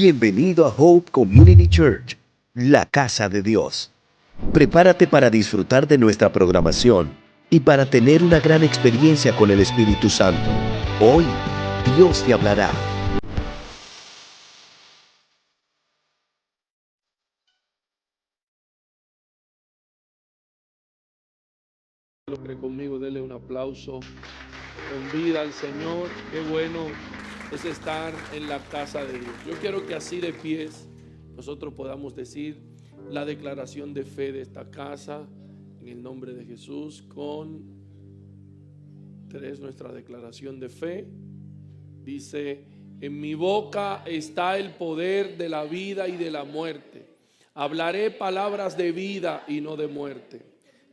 Bienvenido a Hope Community Church, la casa de Dios. Prepárate para disfrutar de nuestra programación y para tener una gran experiencia con el Espíritu Santo. Hoy, Dios te hablará. Conmigo, denle un aplauso con vida al Señor. Qué bueno es estar en la casa de Dios. Yo quiero que así de pies nosotros podamos decir la declaración de fe de esta casa en el nombre de Jesús. Con tres, nuestra declaración de fe dice: en mi boca está el poder de la vida y de la muerte. Hablaré palabras de vida y no de muerte,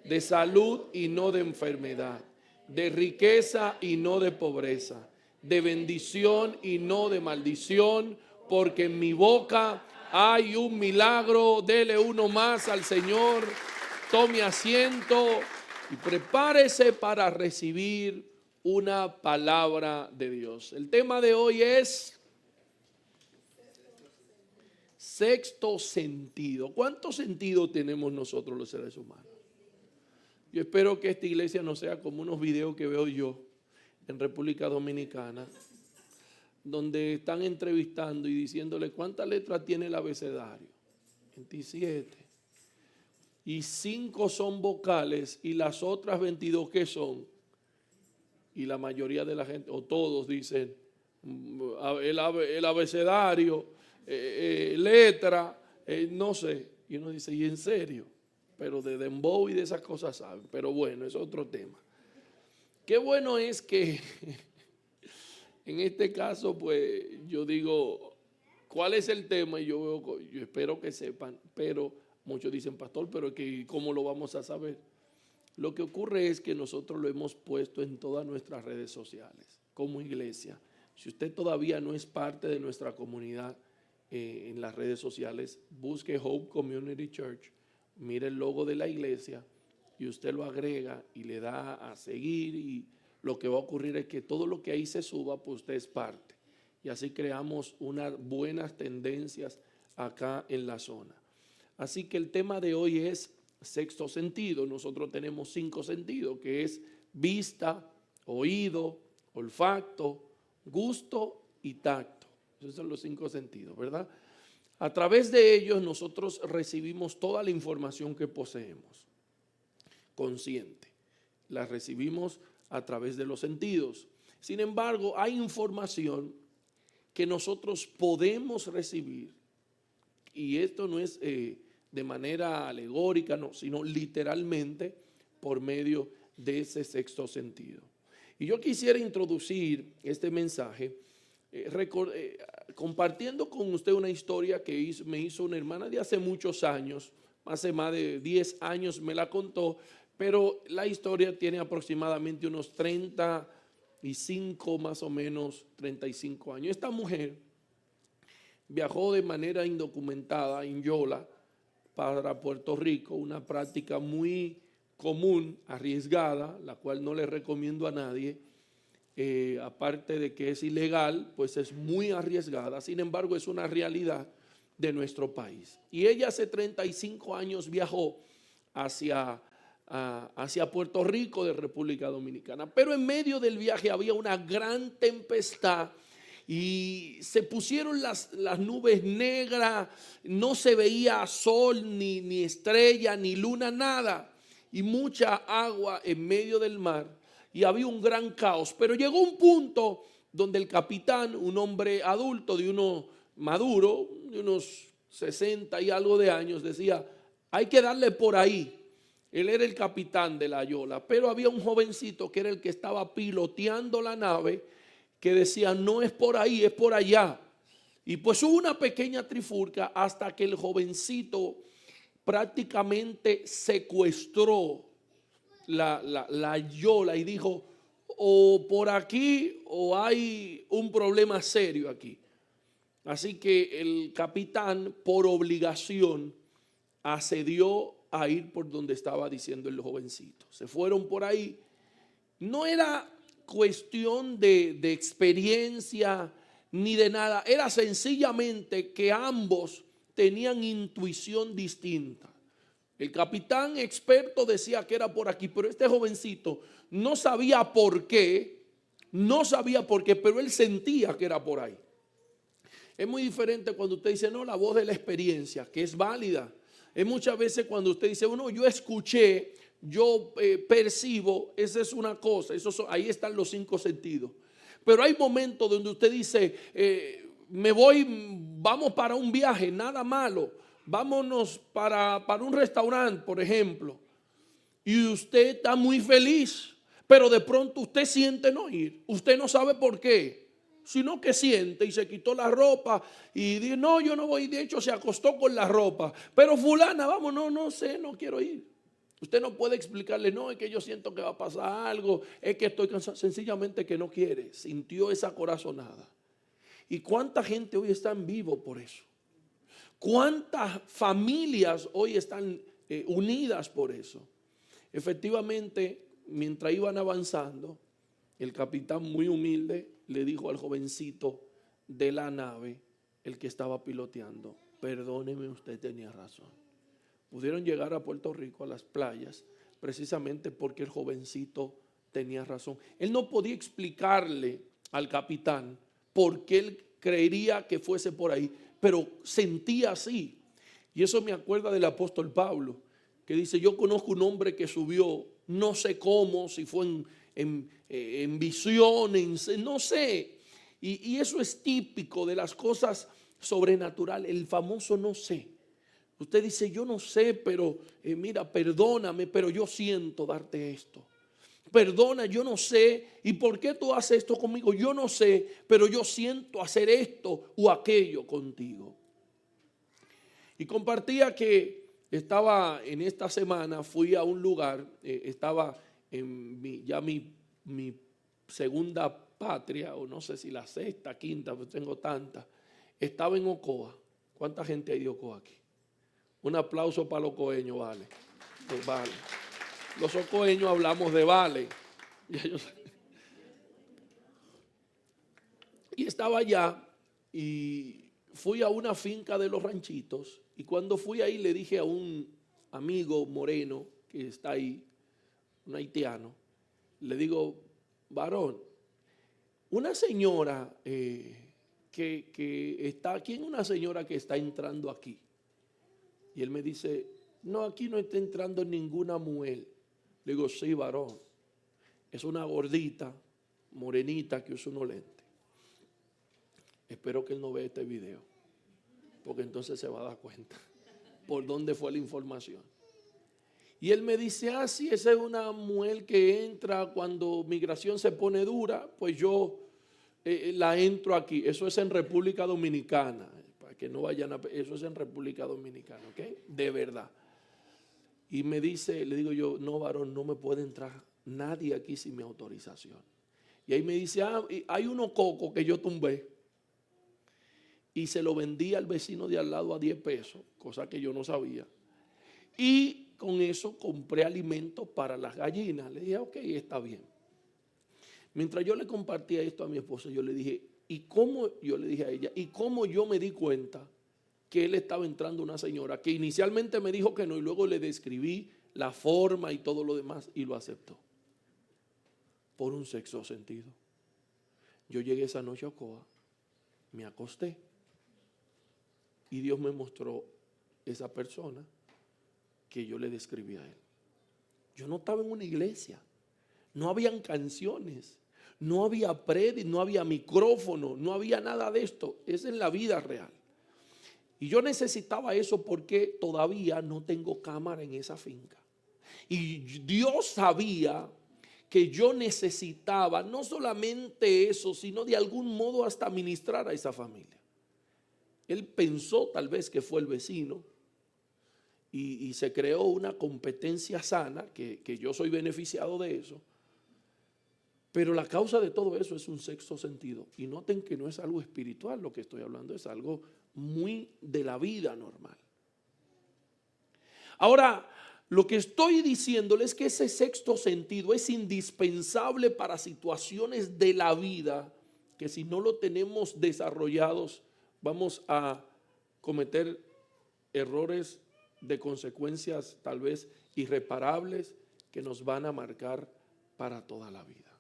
de salud y no de enfermedad, de riqueza y no de pobreza, de bendición y no de maldición, porque en mi boca hay un milagro. Dele uno más al Señor. Tome asiento y prepárese para recibir una palabra de Dios. El tema de hoy es sexto sentido. ¿Cuánto sentido tenemos nosotros los seres humanos? Yo espero que esta iglesia no sea como unos videos que veo yo en República Dominicana, donde están entrevistando y diciéndole cuántas letras tiene el abecedario. 27. Y 5 son vocales y las otras 22 ¿qué son? Y la mayoría de la gente, o todos dicen, el abecedario, letra, no sé. Y uno dice, ¿y en serio? Pero de dembow y de esas cosas saben. Pero bueno, es otro tema. Qué bueno es que en este caso, pues yo digo, ¿cuál es el tema? Y yo espero que sepan, pero muchos dicen, pastor, pero ¿cómo lo vamos a saber? Lo que ocurre es que nosotros lo hemos puesto en todas nuestras redes sociales como iglesia. Si usted todavía no es parte de nuestra comunidad en las redes sociales, busque Hope Community Church, mire el logo de la iglesia y usted lo agrega y le da a seguir, y lo que va a ocurrir es que todo lo que ahí se suba, pues usted es parte. Y así creamos unas buenas tendencias acá en la zona. Así que el tema de hoy es sexto sentido. Nosotros tenemos 5 sentidos, que es vista, oído, olfato, gusto y tacto. Esos son los 5 sentidos, ¿verdad? A través de ellos nosotros recibimos toda la información que poseemos, consciente. La recibimos a través de los sentidos. Sin embargo, hay información que nosotros podemos recibir, y esto no es de manera alegórica, no, sino literalmente por medio de ese sexto sentido. Y yo quisiera introducir este mensaje compartiendo con usted una historia que me hizo una hermana de hace muchos años, hace más de 10 años me la contó, pero la historia tiene aproximadamente unos 35, más o menos 35 años. Esta mujer viajó de manera indocumentada en Yola para Puerto Rico, una práctica muy común, arriesgada, la cual no le recomiendo a nadie. Aparte de que es ilegal, pues es muy arriesgada. Sin embargo, es una realidad de nuestro país. Y ella hace 35 años viajó hacia Puerto Rico de República Dominicana. Pero en medio del viaje había una gran tempestad y se pusieron las nubes negras, no se veía sol, ni estrella, ni luna, nada. Y mucha agua en medio del mar. Y había un gran caos, pero llegó un punto donde el capitán, un hombre adulto de uno maduro, de unos 60 y algo de años, decía, hay que darle por ahí. Él era el capitán de la Yola, pero había un jovencito que era el que estaba piloteando la nave, que decía, no es por ahí, es por allá. Y pues hubo una pequeña trifulca hasta que el jovencito prácticamente secuestró la Yola y dijo, o por aquí o hay un problema serio aquí. Así que el capitán, por obligación, accedió a ir por donde estaba diciendo el jovencito. Se fueron por ahí. No era cuestión de experiencia ni de nada. Era sencillamente que ambos tenían intuición distinta. El capitán experto decía que era por aquí, pero este jovencito no sabía por qué, pero él sentía que era por ahí. Es muy diferente cuando usted dice, no, la voz de la experiencia, que es válida. Es muchas veces cuando usted dice, bueno, yo escuché, yo percibo, esa es una cosa, ahí están los 5 sentidos. Pero hay momentos donde usted dice, vamos para un viaje, nada malo, vámonos para un restaurante, por ejemplo, y usted está muy feliz, pero de pronto usted siente no ir, usted no sabe por qué, sino que siente y se quitó la ropa y dice, no, yo no voy, de hecho se acostó con la ropa, pero fulana, vamos, no sé, no quiero ir. Usted no puede explicarle, no, es que yo siento que va a pasar algo, es que estoy cansado, sencillamente que no quiere, sintió esa corazonada. ¿Y cuánta gente hoy está en vivo por eso? ¿Cuántas familias hoy están unidas por eso? Efectivamente, mientras iban avanzando, el capitán muy humilde le dijo al jovencito de la nave, el que estaba piloteando, perdóneme, usted tenía razón. Pudieron llegar a Puerto Rico, a las playas, precisamente porque el jovencito tenía razón. Él no podía explicarle al capitán por qué él creería que fuese por ahí, pero sentía así. Y eso me acuerda del apóstol Pablo, que dice, yo conozco un hombre que subió, no sé cómo, si fue en visiones, no sé. Y eso es típico de las cosas sobrenaturales, el famoso no sé. Usted dice, yo no sé, pero mira, perdóname, pero yo siento darte esto. Perdona, yo no sé. ¿Y por qué tú haces esto conmigo? Yo no sé, pero yo siento hacer esto o aquello contigo. Y compartía que estaba en esta semana, fui a un lugar, estaba en mi segunda patria, o no sé si la sexta, quinta, pues tengo tantas. Estaba en Ocoa. ¿Cuánta gente hay de Ocoa aquí? Un aplauso para los ocoeños, vale. Pues vale. Los ocoeños hablamos de vale. Y estaba allá y fui a una finca de los ranchitos. Y cuando fui ahí le dije a un amigo moreno que está ahí, un haitiano, le digo, varón, una señora que está, ¿quién es una señora que está entrando aquí? Y él me dice, no, aquí no está entrando ninguna mujer. Le digo, sí, varón. Es una gordita, morenita que usa unos lentes. Espero que él no vea este video, porque entonces se va a dar cuenta por dónde fue la información. Y él me dice, sí, esa es una mujer que entra cuando migración se pone dura, pues yo la entro aquí. Eso es en República Dominicana. Que no vayan a, eso es en República Dominicana, ¿ok? De verdad. Y me dice, le digo yo, no, varón, no me puede entrar nadie aquí sin mi autorización. Y ahí me dice, hay unos cocos que yo tumbé y se lo vendí al vecino de al lado a 10 pesos, cosa que yo no sabía. Y con eso compré alimentos para las gallinas. Le dije, ok, está bien. Mientras yo le compartía esto a mi esposa, yo le dije, yo le dije a ella, ¿y cómo yo me di cuenta que él estaba entrando una señora que inicialmente me dijo que no y luego le describí la forma y todo lo demás y lo aceptó? Por un sexto sentido. Yo llegué esa noche a Ocoa, me acosté y Dios me mostró esa persona que yo le describí a él. Yo no estaba en una iglesia, no habían canciones, no había prédica, no había micrófono, no había nada de esto. Es en la vida real. Y yo necesitaba eso porque todavía no tengo cámara en esa finca. Y Dios sabía que yo necesitaba no solamente eso, sino de algún modo hasta ministrar a esa familia. Él pensó tal vez que fue el vecino y se creó una competencia sana, que yo soy beneficiado de eso. Pero la causa de todo eso es un sexto sentido. Y noten que no es algo espiritual lo que estoy hablando, es algo muy de la vida normal. Ahora, lo que estoy diciéndoles es que ese sexto sentido es indispensable para situaciones de la vida que si no lo tenemos desarrollados, vamos a cometer errores de consecuencias tal vez irreparables que nos van a marcar para toda la vida.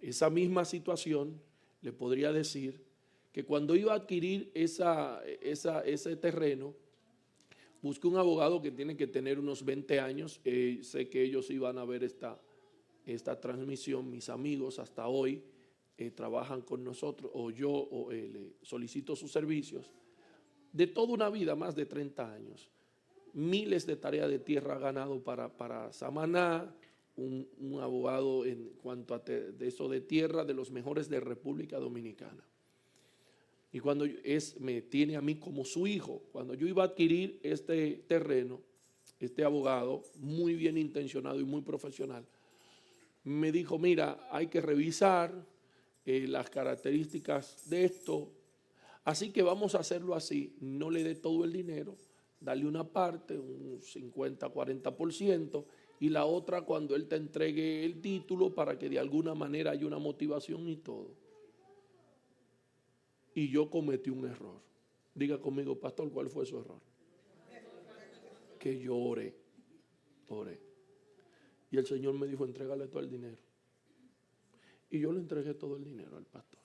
Esa misma situación le podría decir que cuando iba a adquirir ese terreno, busqué un abogado que tiene que tener unos 20 años. Sé que ellos iban a ver esta transmisión, mis amigos hasta hoy trabajan con nosotros, o yo le solicito sus servicios, de toda una vida, más de 30 años. Miles de tareas de tierra ganado para Samaná, un abogado en cuanto a de eso de tierra, de los mejores de República Dominicana. Y cuando me tiene a mí como su hijo, cuando yo iba a adquirir este terreno, este abogado, muy bien intencionado y muy profesional, me dijo, mira, hay que revisar las características de esto, así que vamos a hacerlo así, no le dé todo el dinero, dale una parte, un 50-40%, y la otra cuando él te entregue el título para que de alguna manera haya una motivación y todo. Y yo cometí un error. Diga conmigo, pastor, ¿cuál fue su error? Que yo oré. Y el Señor me dijo, entrégale todo el dinero. Y yo le entregué todo el dinero al pastor.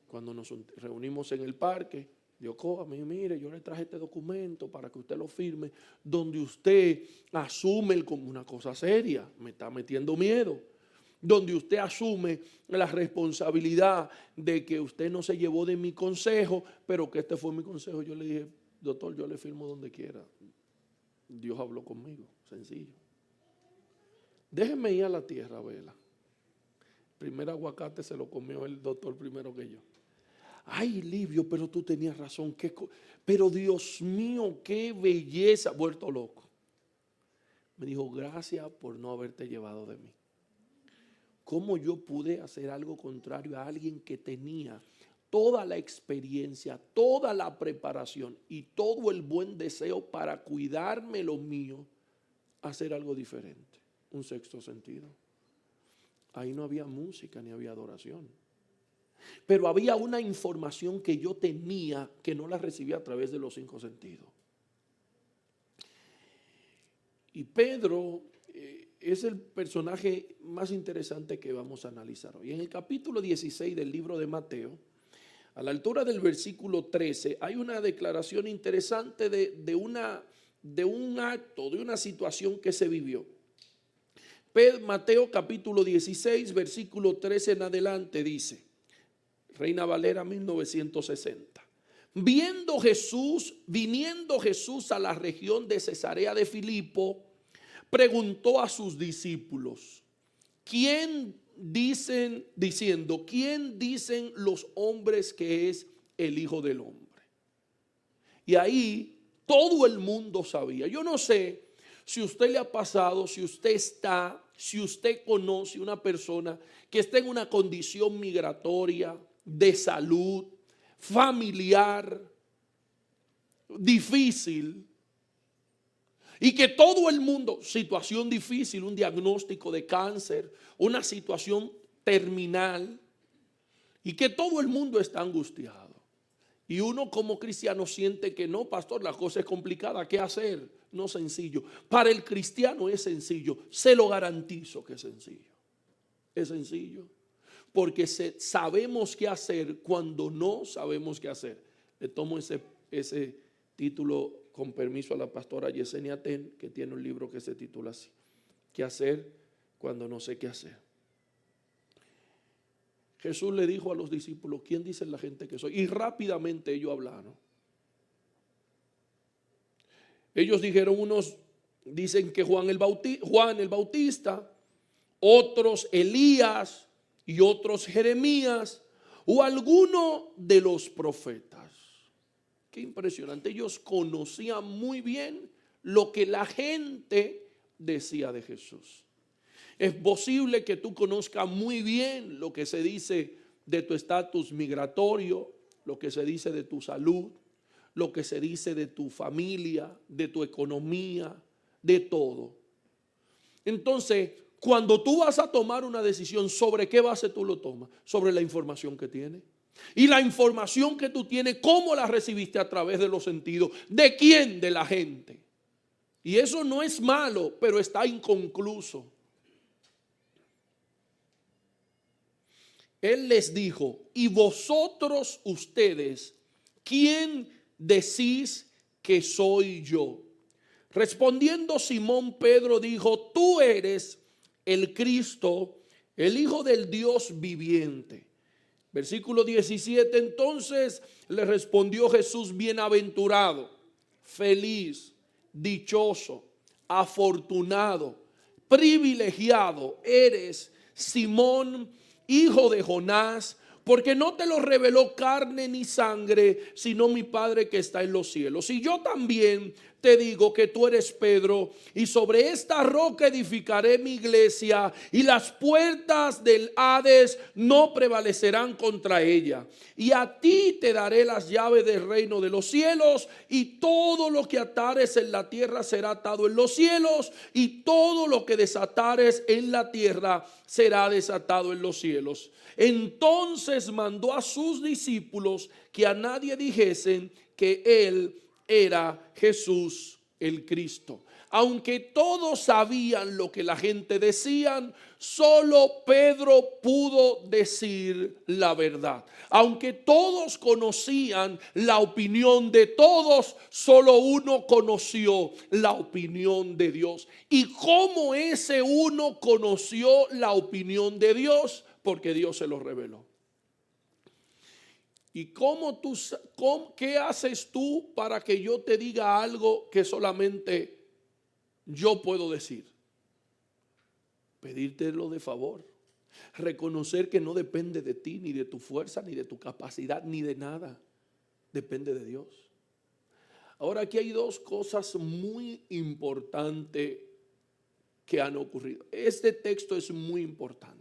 Cuando nos reunimos en el parque, Dios, me dijo, mire, yo le traje este documento para que usted lo firme, donde usted asume como una cosa seria, me está metiendo miedo, donde usted asume la responsabilidad de que usted no se llevó de mi consejo, pero que este fue mi consejo. Yo le dije, doctor, yo le firmo donde quiera. Dios habló conmigo, sencillo. Déjenme ir a la tierra, vela. El primer aguacate se lo comió el doctor primero que yo. Ay, Livio, pero tú tenías razón. Pero Dios mío, qué belleza. Vuelto loco. Me dijo, gracias por no haberte llevado de mí. ¿Cómo yo pude hacer algo contrario a alguien que tenía toda la experiencia, toda la preparación y todo el buen deseo para cuidarme lo mío, hacer algo diferente? Un sexto sentido. Ahí no había música ni había adoración. Pero había una información que yo tenía que no la recibía a través de los 5 sentidos. Y Pedro es el personaje más interesante que vamos a analizar hoy. En el capítulo 16 del libro de Mateo, a la altura del versículo 13, hay una declaración interesante de un acto, de una situación que se vivió. Mateo capítulo 16, versículo 13 en adelante dice, Reina Valera 1960. Viniendo Jesús a la región de Cesarea de Filipo, preguntó a sus discípulos, ¿quién dicen los hombres que es el Hijo del Hombre? Y ahí todo el mundo sabía. Yo no sé si a usted le ha pasado, si usted conoce una persona que está en una condición migratoria, de salud, familiar, difícil, y que todo el mundo, situación difícil, un diagnóstico de cáncer, una situación terminal, y que todo el mundo está angustiado. Y uno como cristiano siente que no, pastor, la cosa es complicada, ¿qué hacer? No sencillo. Para el cristiano es sencillo, se lo garantizo que es sencillo. Es sencillo. Porque sabemos qué hacer cuando no sabemos qué hacer. Le tomo ese título con permiso a la pastora Yesenia Ten, que tiene un libro que se titula así: ¿Qué hacer cuando no sé qué hacer? Jesús le dijo a los discípulos, ¿quién dice la gente que soy? Y rápidamente ellos hablaron. Ellos dijeron, unos dicen que Juan el Bautista, otros Elías, y otros Jeremías, o alguno de los profetas. Qué impresionante. Ellos conocían muy bien lo que la gente decía de Jesús. Es posible que tú conozcas muy bien lo que se dice de tu estatus migratorio, lo que se dice de tu salud, lo que se dice de tu familia, de tu economía, de todo. Entonces, Cuando tú vas a tomar una decisión, ¿sobre qué base tú lo tomas? Sobre la información que tienes. Y la información que tú tienes, ¿cómo la recibiste? A través de los sentidos. ¿De quién? De la gente. Y eso no es malo, pero está inconcluso. Él les dijo: ¿y vosotros, ustedes, quién decís que soy yo? Respondiendo Simón Pedro dijo: tú eres el Cristo, el Hijo del Dios viviente. Versículo 17, entonces le respondió Jesús: bienaventurado, feliz, dichoso, afortunado, privilegiado eres, Simón, hijo de Jonás, porque no te lo reveló carne ni sangre, sino mi Padre que está en los cielos. Y yo también te digo que tú eres Pedro, y sobre esta roca edificaré mi iglesia, y las puertas del Hades no prevalecerán contra ella. Y a ti te daré las llaves del reino de los cielos, y todo lo que atares en la tierra será atado en los cielos, y todo lo que desatares en la tierra será desatado en los cielos. Entonces mandó a sus discípulos que a nadie dijesen que él era Jesús el Cristo. Aunque todos sabían lo que la gente decían, solo Pedro pudo decir la verdad. Aunque todos conocían la opinión de todos, solo uno conoció la opinión de Dios. ¿Y cómo ese uno conoció la opinión de Dios? Porque Dios se lo reveló. ¿Y qué haces tú para que yo te diga algo que solamente yo puedo decir? Pedírtelo de favor. Reconocer que no depende de ti, ni de tu fuerza, ni de tu capacidad, ni de nada. Depende de Dios. Ahora, aquí hay dos cosas muy importantes que han ocurrido. Este texto es muy importante.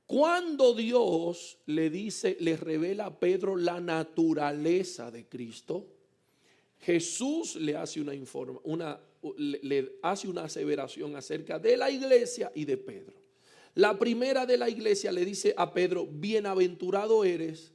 Cuando Dios le revela a Pedro la naturaleza de Cristo, Jesús le hace le hace una aseveración acerca de la iglesia y de Pedro. La primera de la iglesia le dice a Pedro: bienaventurado eres,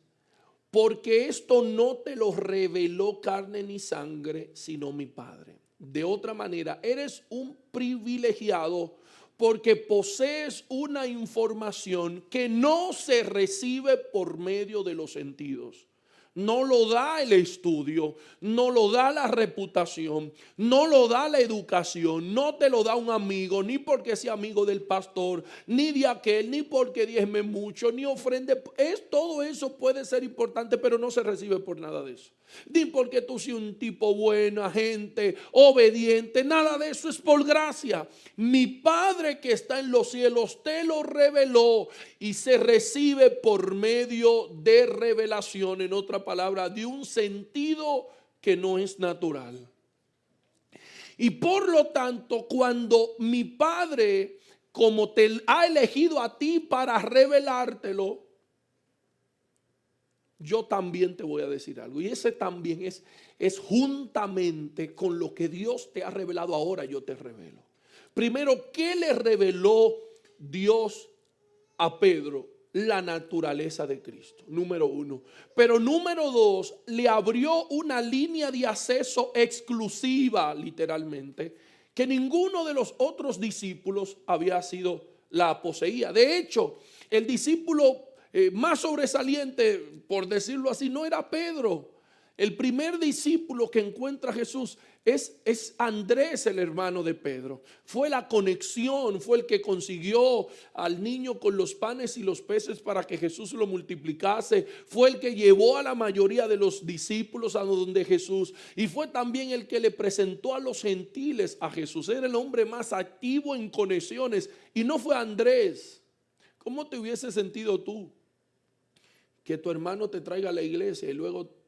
porque esto no te lo reveló carne ni sangre, sino mi Padre. De otra manera, eres un privilegiado porque posees una información que no se recibe por medio de los sentidos. No lo da el estudio, no lo da la reputación, no lo da la educación, no te lo da un amigo, ni porque sea amigo del pastor, ni de aquel, ni porque diezme mucho, ni ofrende. Todo eso puede ser importante, pero no se recibe por nada de eso. Ni porque tú seas un tipo buena gente, obediente, nada de eso es por gracia. Mi Padre que está en los cielos te lo reveló, y se recibe por medio de revelación, en otra palabra, de un sentido que no es natural. Y por lo tanto, cuando mi Padre, como te ha elegido a ti para revelártelo, yo también te voy a decir algo. Y ese también es juntamente con lo que Dios te ha revelado ahora, yo te revelo. Primero, ¿qué le reveló Dios a Pedro? La naturaleza de Cristo, número uno. Pero número dos, le abrió una línea de acceso exclusiva, literalmente, que ninguno de los otros discípulos la poseía. De hecho, el discípulo más sobresaliente, por decirlo así, no era Pedro. El primer discípulo que encuentra a Jesús es Andrés, el hermano de Pedro. Fue la conexión, fue el que consiguió al niño con los panes y los peces para que Jesús lo multiplicase. Fue el que llevó a la mayoría de los discípulos a donde Jesús. Y fue también el que le presentó a los gentiles a Jesús. Era el hombre más activo en conexiones. Y no fue Andrés. ¿Cómo te hubiese sentido tú que tu hermano te traiga a la iglesia y luego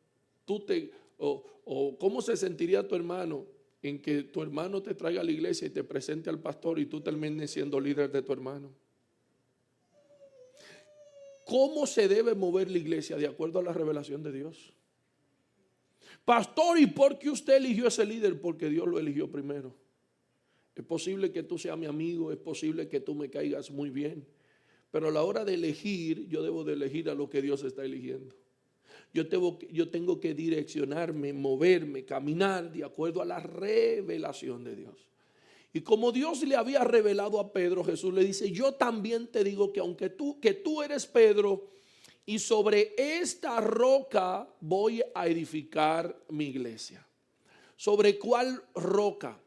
o cómo se sentiría tu hermano en que tu hermano te traiga a la iglesia y te presente al pastor y tú termines siendo líder de tu hermano? ¿Cómo se debe mover la iglesia? De acuerdo a la revelación de Dios. Pastor, ¿y por qué usted eligió ese líder? Porque Dios lo eligió primero. Es posible que tú seas mi amigo, es posible que tú me caigas muy bien, pero a la hora de elegir, yo debo de elegir a lo que Dios está eligiendo. Yo tengo que direccionarme, moverme, caminar de acuerdo a la revelación de Dios. Y como Dios le había revelado a Pedro, Jesús le dice, yo también te digo que aunque tú eres Pedro, y sobre esta roca voy a edificar mi iglesia. ¿Sobre cuál roca?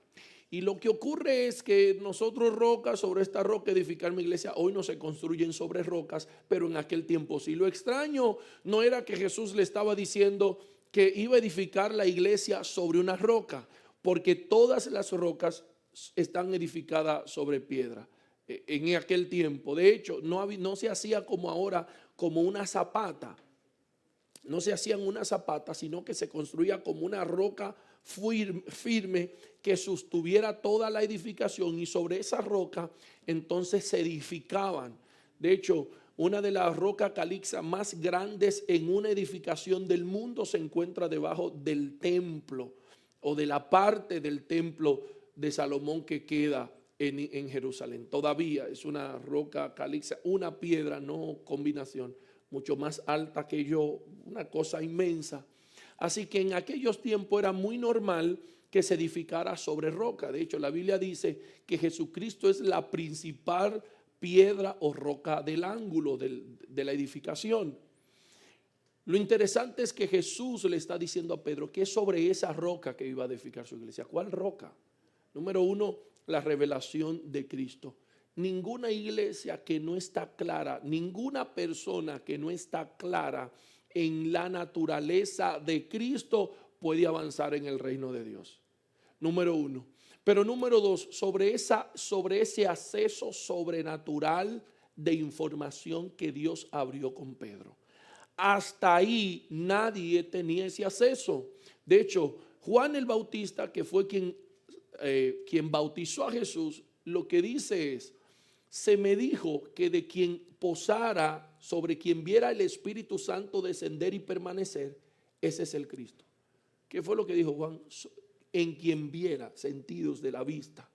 Y lo que ocurre es que nosotros sobre esta roca edificar mi iglesia, hoy no se construyen sobre rocas, pero en aquel tiempo sí. Lo extraño no era que Jesús le estaba diciendo que iba a edificar la iglesia sobre una roca, porque todas las rocas están edificadas sobre piedra en aquel tiempo. De hecho, no se hacía como ahora, como una zapata. No se hacían una zapata, sino que se construía como una roca firme que sostuviera toda la edificación, y sobre esa roca entonces se edificaban. De hecho, una de las rocas caliza más grandes en una edificación del mundo se encuentra debajo del templo, o de la parte del templo de Salomón que queda en Jerusalén. Todavía es una roca caliza, una piedra, no combinación, mucho más alta que yo, una cosa inmensa. Así que en aquellos tiempos era muy normal que se edificara sobre roca. De hecho, la Biblia dice que Jesucristo es la principal piedra o roca del ángulo de la edificación. Lo interesante es que Jesús le está diciendo a Pedro que es sobre esa roca que iba a edificar su iglesia. ¿Cuál roca? Número uno, la revelación de Cristo. Ninguna iglesia que no está clara, ninguna persona que no está clara en la naturaleza de Cristo puede avanzar en el reino de Dios. Número uno. Pero número dos, sobre ese acceso sobrenatural de información que Dios abrió con Pedro. Hasta ahí nadie tenía ese acceso. De hecho, Juan el Bautista, que fue quien bautizó a Jesús, lo que dice es: se me dijo que de quien posara, sobre quien viera el Espíritu Santo descender y permanecer, ese es el Cristo. ¿Qué fue lo que dijo Juan? En quien viera, sentidos de la vista.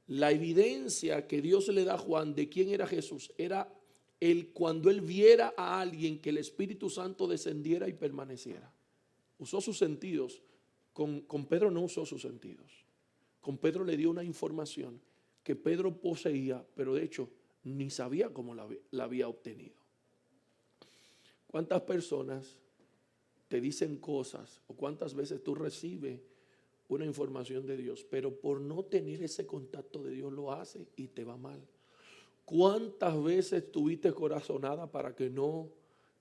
La evidencia que Dios le da a Juan de quién era Jesús era cuando él viera a alguien que el Espíritu Santo descendiera y permaneciera. Usó sus sentidos. Con Pedro no usó sus sentidos. Con Pedro le dio una información que Pedro poseía, pero de hecho ni sabía cómo la había obtenido. ¿Cuántas personas te dicen cosas, o cuántas veces tú recibes una información de Dios, pero por no tener ese contacto de Dios lo hace y te va mal? ¿Cuántas veces estuviste corazonada para que no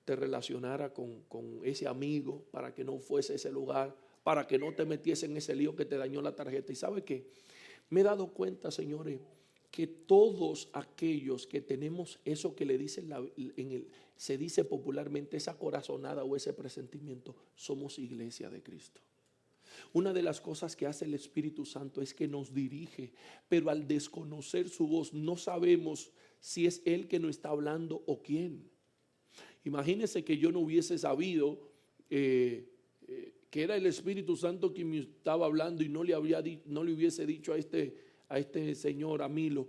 te relacionara con ese amigo, para que no fuese a ese lugar, para que no te metiese en ese lío que te dañó la tarjeta? ¿Y sabe qué? Me he dado cuenta, señores, que todos aquellos que tenemos eso que le dicen se dice popularmente, esa corazonada o ese presentimiento, somos iglesia de Cristo. Una de las cosas que hace el Espíritu Santo es que nos dirige, pero al desconocer su voz no sabemos si es Él que nos está hablando o quién. Imagínense que yo no hubiese sabido que era el Espíritu Santo quien me estaba hablando y no le hubiese dicho a este señor, a Milo,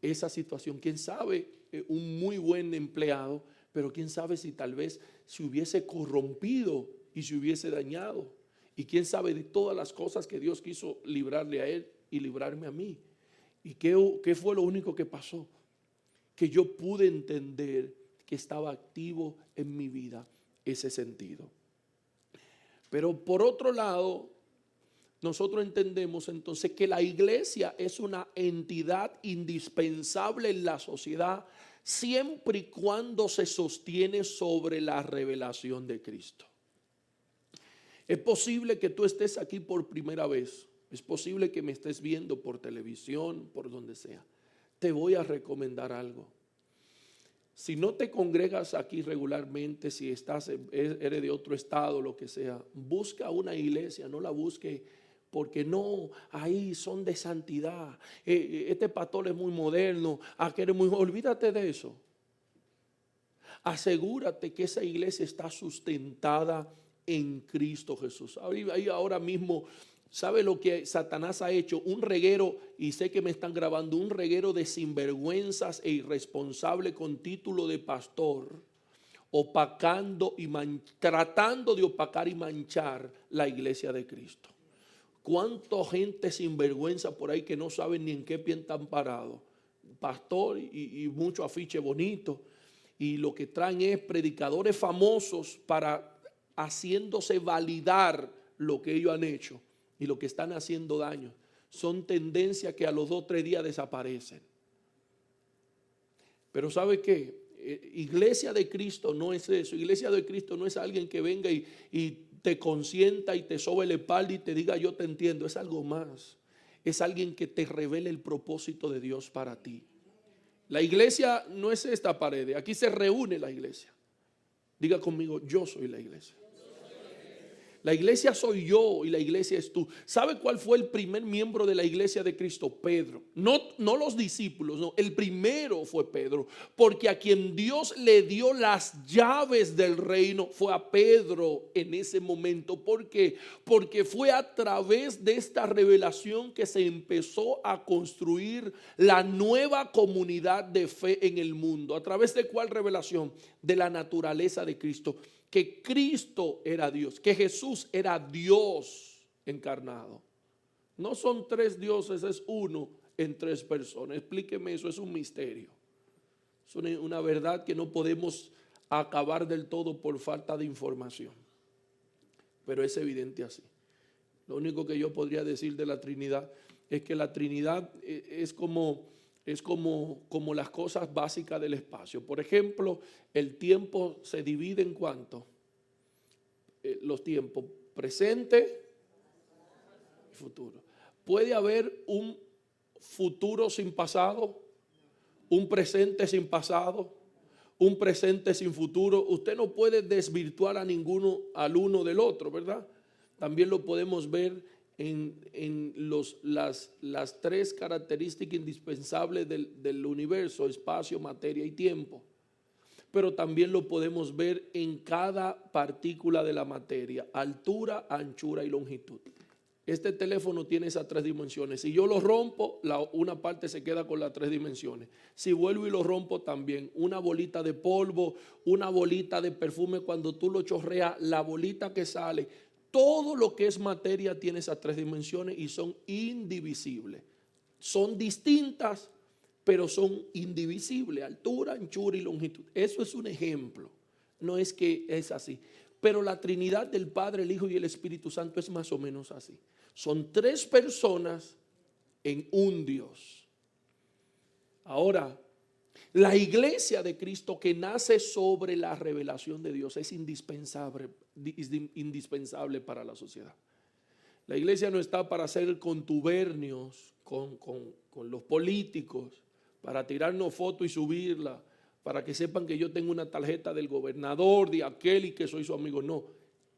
esa situación. Quién sabe, un muy buen empleado, pero quién sabe si tal vez se hubiese corrompido y se hubiese dañado. Y quién sabe de todas las cosas que Dios quiso librarle a él y librarme a mí. ¿Y qué fue lo único que pasó? Que yo pude entender que estaba activo en mi vida ese sentido. Pero por otro lado, nosotros entendemos entonces que la iglesia es una entidad indispensable en la sociedad siempre y cuando se sostiene sobre la revelación de Cristo. Es posible que tú estés aquí por primera vez. Es posible que me estés viendo por televisión, por donde sea. Te voy a recomendar algo. Si no te congregas aquí regularmente, si eres de otro estado, lo que sea, busca una iglesia, no la busque porque no, ahí son de santidad. Este pastor es muy moderno, aquel es muy... Olvídate de eso. Asegúrate que esa iglesia está sustentada en Cristo Jesús. Hay ahora mismo ¿Sabe lo que Satanás ha hecho? Un reguero, y sé que me están grabando, un reguero de sinvergüenzas e irresponsables con título de pastor, opacando y tratando de opacar y manchar la iglesia de Cristo. ¿Cuánta gente sinvergüenza por ahí que no saben ni en qué pie están parados? Pastor y mucho afiche bonito, y lo que traen es predicadores famosos para haciéndose validar lo que ellos han hecho y lo que están haciendo daño. Son tendencias que a los 2 o 3 días desaparecen. Pero ¿sabe qué? Iglesia de Cristo no es eso. Iglesia de Cristo no es alguien que venga y te consienta y te sobe la espalda y te diga yo te entiendo. Es algo más. Es alguien que te revela el propósito de Dios para ti. La iglesia no es esta pared. Aquí se reúne la iglesia. Diga conmigo, yo soy la iglesia. La iglesia soy yo y la iglesia es tú. ¿Sabe cuál fue el primer miembro de la iglesia de Cristo? Pedro. No los discípulos, no. El primero fue Pedro. Porque a quien Dios le dio las llaves del reino fue a Pedro en ese momento. ¿Por qué? Porque fue a través de esta revelación que se empezó a construir la nueva comunidad de fe en el mundo. ¿A través de cuál revelación? De la naturaleza de Cristo. Que Cristo era Dios, que Jesús era Dios encarnado. No son 3 dioses, es uno en 3 personas. Explíqueme eso, es un misterio. Es una verdad que no podemos acabar del todo por falta de información. Pero es evidente así. Lo único que yo podría decir de la Trinidad es que la Trinidad es como las cosas básicas del espacio. Por ejemplo, el tiempo se divide en ¿cuánto? Los tiempos, presente y futuro. ¿Puede haber un futuro sin pasado? ¿Un presente sin pasado? ¿Un presente sin futuro? Usted no puede desvirtuar a ninguno al uno del otro, ¿verdad? También lo podemos ver en las 3 características indispensables del universo: espacio, materia y tiempo. Pero también lo podemos ver en cada partícula de la materia: altura, anchura y longitud. Este teléfono tiene esas 3 dimensiones. Si yo lo rompo, una parte se queda con las 3 dimensiones. Si vuelvo y lo rompo también. Una bolita de polvo, una bolita de perfume, cuando tú lo chorreas, la bolita que sale, todo lo que es materia tiene esas 3 dimensiones y son indivisibles. Son distintas, pero son indivisibles: altura, anchura y longitud. Eso es un ejemplo. No es que es así. Pero la Trinidad del Padre, el Hijo y el Espíritu Santo es más o menos así. Son 3 personas en un Dios. Ahora, la iglesia de Cristo, que nace sobre la revelación de Dios, es indispensable para la sociedad. La iglesia no está para hacer contubernios con los políticos, para tirarnos fotos y subirla, para que sepan que yo tengo una tarjeta del gobernador, de aquel y que soy su amigo. No,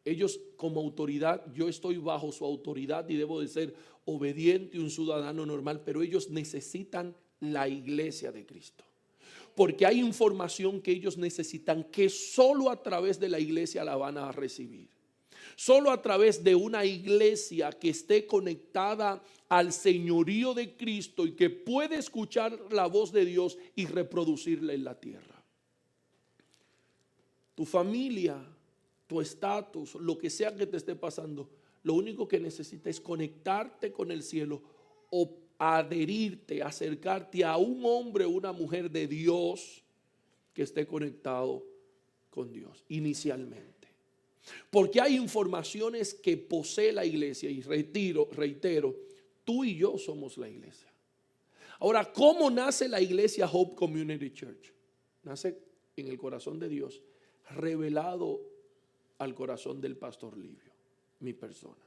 ellos como autoridad, yo estoy bajo su autoridad y debo de ser obediente y un ciudadano normal, pero ellos necesitan la iglesia de Cristo. Porque hay información que ellos necesitan que solo a través de la iglesia la van a recibir. Solo a través de una iglesia que esté conectada al señorío de Cristo y que puede escuchar la voz de Dios y reproducirla en la tierra. Tu familia, tu estatus, lo que sea que te esté pasando, lo único que necesitas es conectarte con el cielo o adherirte, acercarte a un hombre o una mujer de Dios que esté conectado con Dios inicialmente. Porque hay informaciones que posee la iglesia y reitero, tú y yo somos la iglesia. Ahora, ¿cómo nace la iglesia Hope Community Church? Nace en el corazón de Dios, revelado al corazón del pastor Livio, mi persona.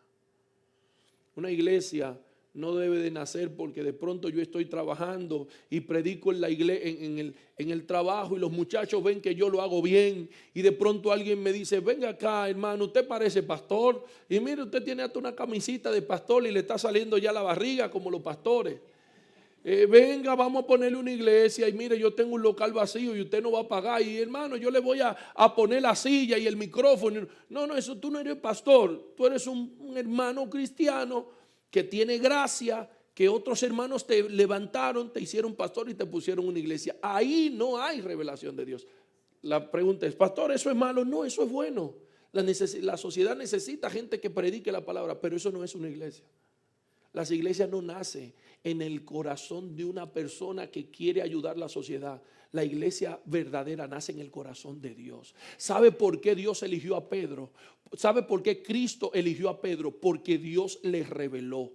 Una iglesia no debe de nacer porque de pronto yo estoy trabajando y predico en la iglesia, en el trabajo, y los muchachos ven que yo lo hago bien, y de pronto alguien me dice: venga acá, hermano, usted parece pastor, y mire, usted tiene hasta una camisita de pastor y le está saliendo ya la barriga como los pastores. Venga, vamos a ponerle una iglesia y mire, yo tengo un local vacío y usted no va a pagar. Y hermano, yo le voy a poner la silla y el micrófono. No, no, eso tú no eres pastor. Tú eres un hermano cristiano que tiene gracia, que otros hermanos te levantaron, te hicieron pastor y te pusieron una iglesia. Ahí no hay revelación de Dios. La pregunta es, pastor, ¿eso es malo? No, eso es bueno. La sociedad necesita gente que predique la palabra, pero eso no es una iglesia. Las iglesias no nacen en el corazón de una persona que quiere ayudar a la sociedad. La iglesia verdadera nace en el corazón de Dios. ¿Sabe por qué Dios eligió a Pedro? ¿Sabe por qué Cristo eligió a Pedro? Porque Dios le reveló.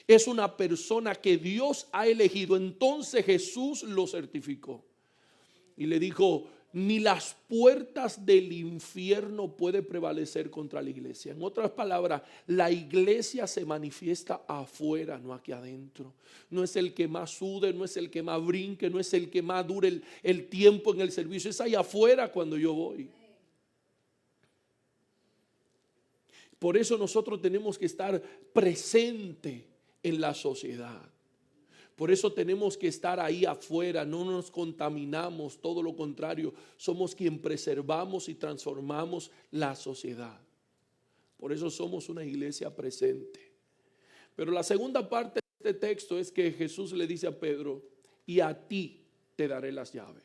Es una persona que Dios ha elegido. Entonces Jesús lo certificó y le dijo: ni las puertas del infierno puede prevalecer contra la iglesia. En otras palabras, la iglesia se manifiesta afuera, no aquí adentro. No es el que más sude, no es el que más brinque, no es el que más dure el tiempo en el servicio. Es ahí afuera cuando yo voy. Por eso nosotros tenemos que estar presente en la sociedad. Por eso tenemos que estar ahí afuera, no nos contaminamos, todo lo contrario, somos quien preservamos y transformamos la sociedad. Por eso somos una iglesia presente. Pero la segunda parte de este texto es que Jesús le dice a Pedro: y a ti te daré las llaves.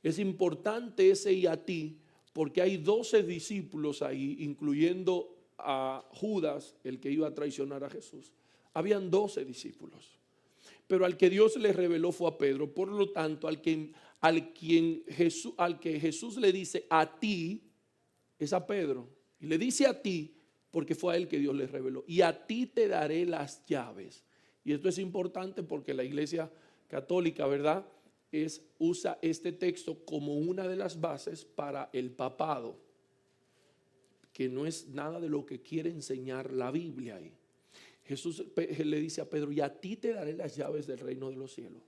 Es importante ese "y a ti", porque hay 12 discípulos ahí, incluyendo a Judas, el que iba a traicionar a Jesús. Habían 12 discípulos. Pero al que Dios le reveló fue a Pedro. Por lo tanto, al que Jesús le dice "a ti", es a Pedro. Y le dice "a ti" porque fue a él que Dios le reveló. "Y a ti te daré las llaves". Y esto es importante porque la Iglesia Católica, ¿verdad?, usa este texto como una de las bases para el papado, que no es nada de lo que quiere enseñar la Biblia ahí. Jesús le dice a Pedro: y a ti te daré las llaves del reino de los cielos.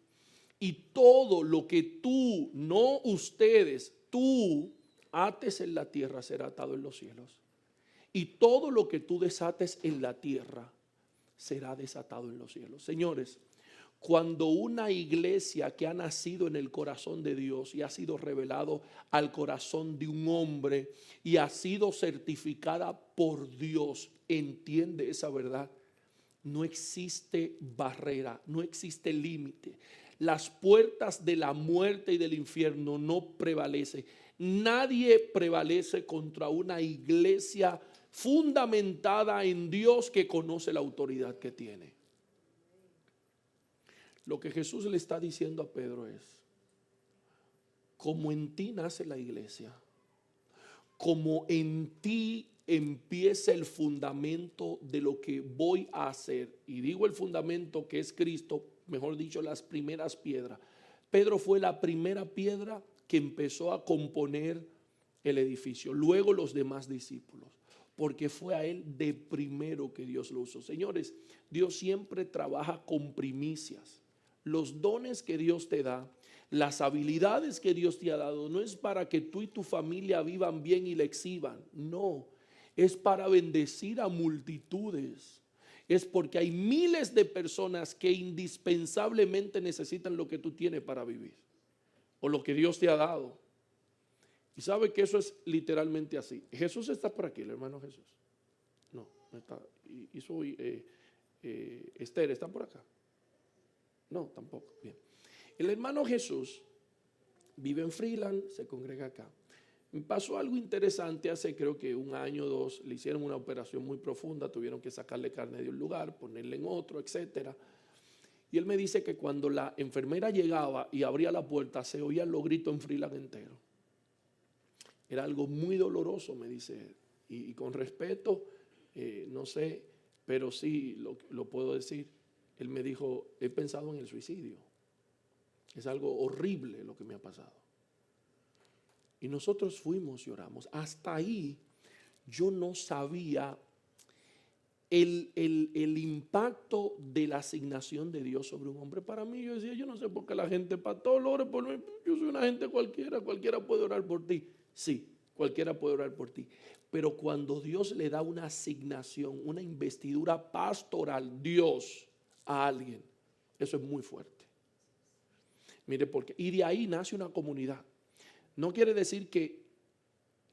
Y todo lo que tú, no ustedes, tú ates en la tierra será atado en los cielos. Y todo lo que tú desates en la tierra será desatado en los cielos. Señores, cuando una iglesia que ha nacido en el corazón de Dios y ha sido revelado al corazón de un hombre y ha sido certificada por Dios, entiende esa verdad, no existe barrera, no existe límite. Las puertas de la muerte y del infierno no prevalecen. Nadie prevalece contra una iglesia fundamentada en Dios, que conoce la autoridad que tiene. Lo que Jesús le está diciendo a Pedro es: como en ti nace la iglesia, como en ti empieza el fundamento de lo que voy a hacer, y digo el fundamento que es Cristo, mejor dicho, las primeras piedras. Pedro fue la primera piedra que empezó a componer el edificio, luego los demás discípulos, porque fue a él de primero que Dios lo usó. Señores, Dios siempre trabaja con primicias. Los dones que Dios te da, las habilidades que Dios te ha dado, no es para que tú y tu familia vivan bien y le exhiban, no. Es para bendecir a multitudes. Es porque hay miles de personas que indispensablemente necesitan lo que tú tienes para vivir, o lo que Dios te ha dado. Y sabe que eso es literalmente así. Jesús está por aquí, el hermano Jesús. No, no está. Esther está por acá. No, tampoco. Bien. El hermano Jesús vive en Freeland, se congrega acá. Me pasó algo interesante hace, creo que 1 año o 2, le hicieron una operación muy profunda, tuvieron que sacarle carne de un lugar, ponerle en otro, etcétera. Y él me dice que cuando la enfermera llegaba y abría la puerta, se oían los gritos en Freeland entero. Era algo muy doloroso, me dice él. Y con respeto, no sé, pero sí lo puedo decir. Él me dijo: he pensado en el suicidio. Es algo horrible lo que me ha pasado. Y nosotros fuimos y oramos. Hasta ahí yo no sabía el impacto de la asignación de Dios sobre un hombre. Para mí, yo decía: yo no sé por qué la gente, pastor, ore por mí. Yo soy una gente cualquiera puede orar por ti. Sí, cualquiera puede orar por ti. Pero cuando Dios le da una asignación, una investidura pastoral, Dios, a alguien, Eso es muy fuerte. Mire, porque, y de ahí nace una comunidad. No quiere decir que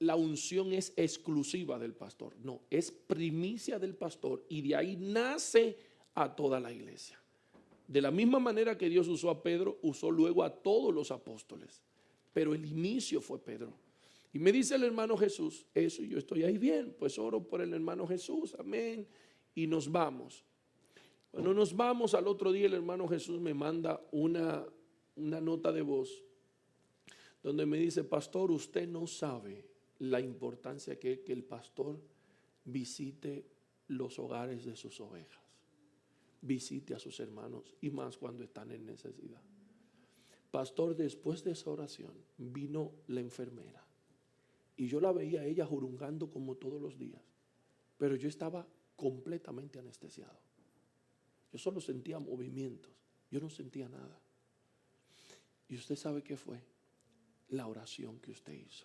la unción es exclusiva del pastor. No, es primicia del pastor y de ahí nace a toda la iglesia. De la misma manera que Dios usó a Pedro, usó luego a todos los apóstoles. Pero el inicio fue Pedro. Y me dice el hermano Jesús, eso, y yo estoy ahí bien, pues oro por el hermano Jesús, amén. Y nos vamos. Cuando nos vamos, al otro día el hermano Jesús me manda una nota de voz donde me dice, pastor, usted no sabe la importancia que es que el pastor visite los hogares de sus ovejas, visite a sus hermanos y más cuando están en necesidad. Pastor, después de esa oración vino la enfermera y yo la veía a ella jurungando como todos los días, pero yo estaba completamente anestesiado. Yo solo sentía movimientos, yo no sentía nada. Y usted sabe qué fue la oración que usted hizo.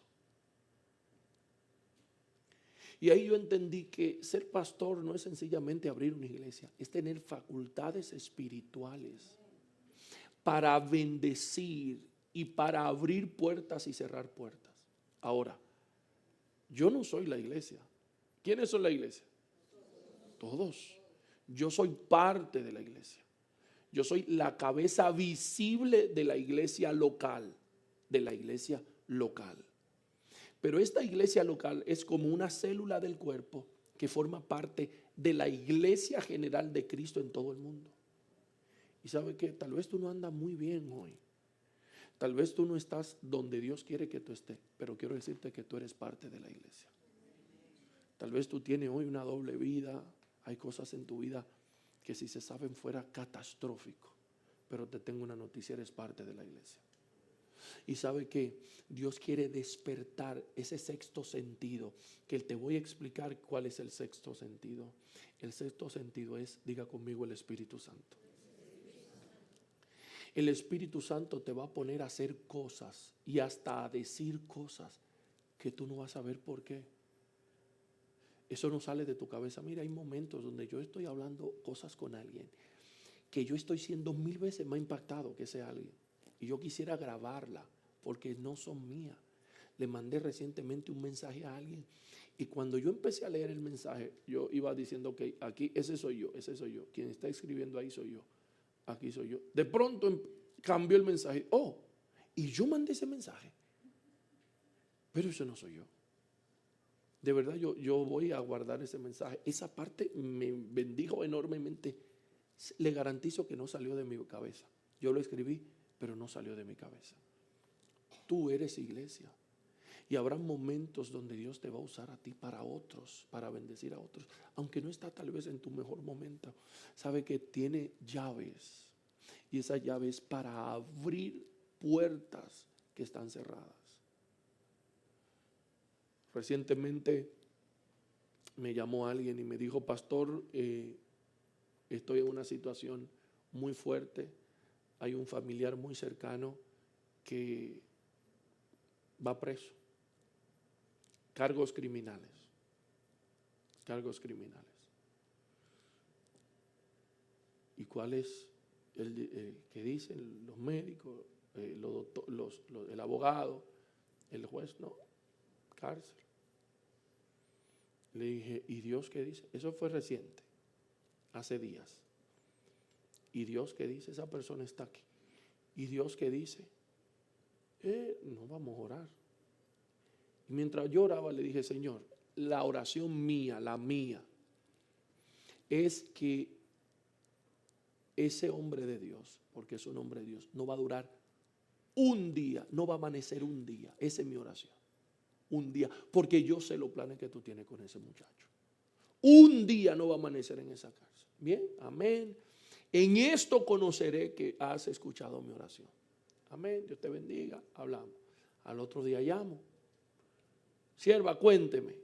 Y ahí yo entendí que ser pastor no es sencillamente abrir una iglesia, es tener facultades espirituales para bendecir y para abrir puertas y cerrar puertas. Ahora, yo no soy la iglesia. ¿Quiénes son la iglesia? Todos. Yo soy parte de la iglesia. Yo soy la cabeza visible de la iglesia local, Pero esta iglesia local es como una célula del cuerpo que forma parte de la iglesia general de Cristo en todo el mundo. Y sabe que tal vez tú no andas muy bien hoy. Tal vez tú no estás donde Dios quiere que tú estés, pero quiero decirte que tú eres parte de la iglesia. Tal vez tú tienes hoy una doble vida. Hay cosas en tu vida que si se saben fuera catastrófico. Pero te tengo una noticia, eres parte de la iglesia. Y sabe que Dios quiere despertar ese sexto sentido, que te voy a explicar cuál es el sexto sentido. El sexto sentido es, diga conmigo, el Espíritu Santo. El Espíritu Santo te va a poner a hacer cosas y hasta a decir cosas que tú no vas a ver por qué. Eso no sale de tu cabeza. Mira, hay momentos donde yo estoy hablando cosas con alguien que yo estoy siendo 1000 veces más impactado que ese alguien. Y yo quisiera grabarla porque no son mías. Le mandé recientemente un mensaje a alguien y cuando yo empecé a leer el mensaje, yo iba diciendo, ok, aquí ese soy yo. Quien está escribiendo ahí soy yo. Aquí soy yo. De pronto cambió el mensaje. Oh, y yo mandé ese mensaje. Pero eso no soy yo. De verdad yo voy a guardar ese mensaje. Esa parte me bendijo enormemente. Le garantizo que no salió de mi cabeza. Yo lo escribí, pero no salió de mi cabeza. Tú eres iglesia. Y habrá momentos donde Dios te va a usar a ti para otros, para bendecir a otros. Aunque no está tal vez en tu mejor momento. Sabe que tiene llaves. Y esa llave es para abrir puertas que están cerradas. Recientemente me llamó alguien y me dijo, pastor, estoy en una situación muy fuerte. Hay un familiar muy cercano que va preso. Cargos criminales. ¿Y cuál es el que dicen los médicos, el abogado, el juez? No, cárcel. Le dije, ¿y Dios qué dice? Eso fue reciente, hace días. ¿Y Dios qué dice? Esa persona está aquí. ¿Y Dios qué dice? No vamos a orar. Y mientras yo oraba le dije, Señor, la oración mía, la mía, es que ese hombre de Dios, porque es un hombre de Dios, no va a durar un día, no va a amanecer un día. Esa es mi oración. Un día, porque yo sé los planes que tú tienes con ese muchacho. Un día no va a amanecer en esa cárcel. Bien, amén. En esto conoceré que has escuchado mi oración. Amén, Dios te bendiga, hablamos. Al otro día llamo. Sierva, cuénteme,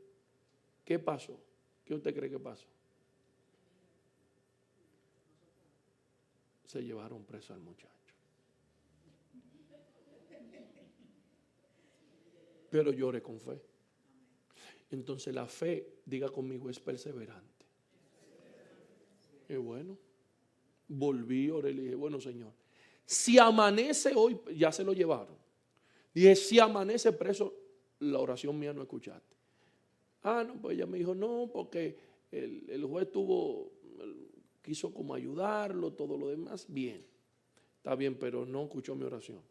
¿qué pasó? ¿Qué usted cree que pasó? Se llevaron preso al muchacho. Pero llore con fe. Entonces la fe, diga conmigo, es perseverante. Es bueno. Volví, oré y le dije, bueno, Señor, si amanece hoy, ya se lo llevaron. Dije, si amanece preso, la oración mía no escuchaste. Ah, no, pues ella me dijo, no, porque el juez quiso como ayudarlo, todo lo demás. Bien, está bien, pero no escuchó mi oración.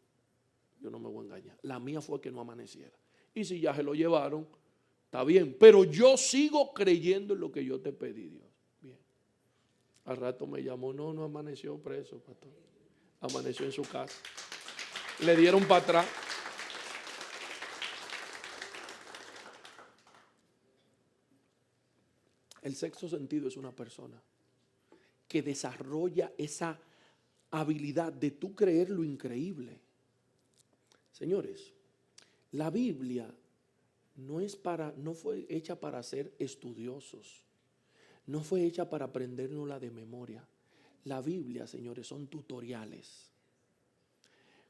Yo no me voy a engañar. La mía fue que no amaneciera. Y si ya se lo llevaron, está bien, pero yo sigo creyendo en lo que yo te pedí, Dios. Bien. Al rato me llamó, no amaneció preso, pastor. Amaneció en su casa. Le dieron para atrás. El sexto sentido es una persona que desarrolla esa habilidad de tú creer lo increíble. Señores, la Biblia no fue hecha para ser estudiosos, no fue hecha para aprendérnosla de memoria. La Biblia, señores, son tutoriales.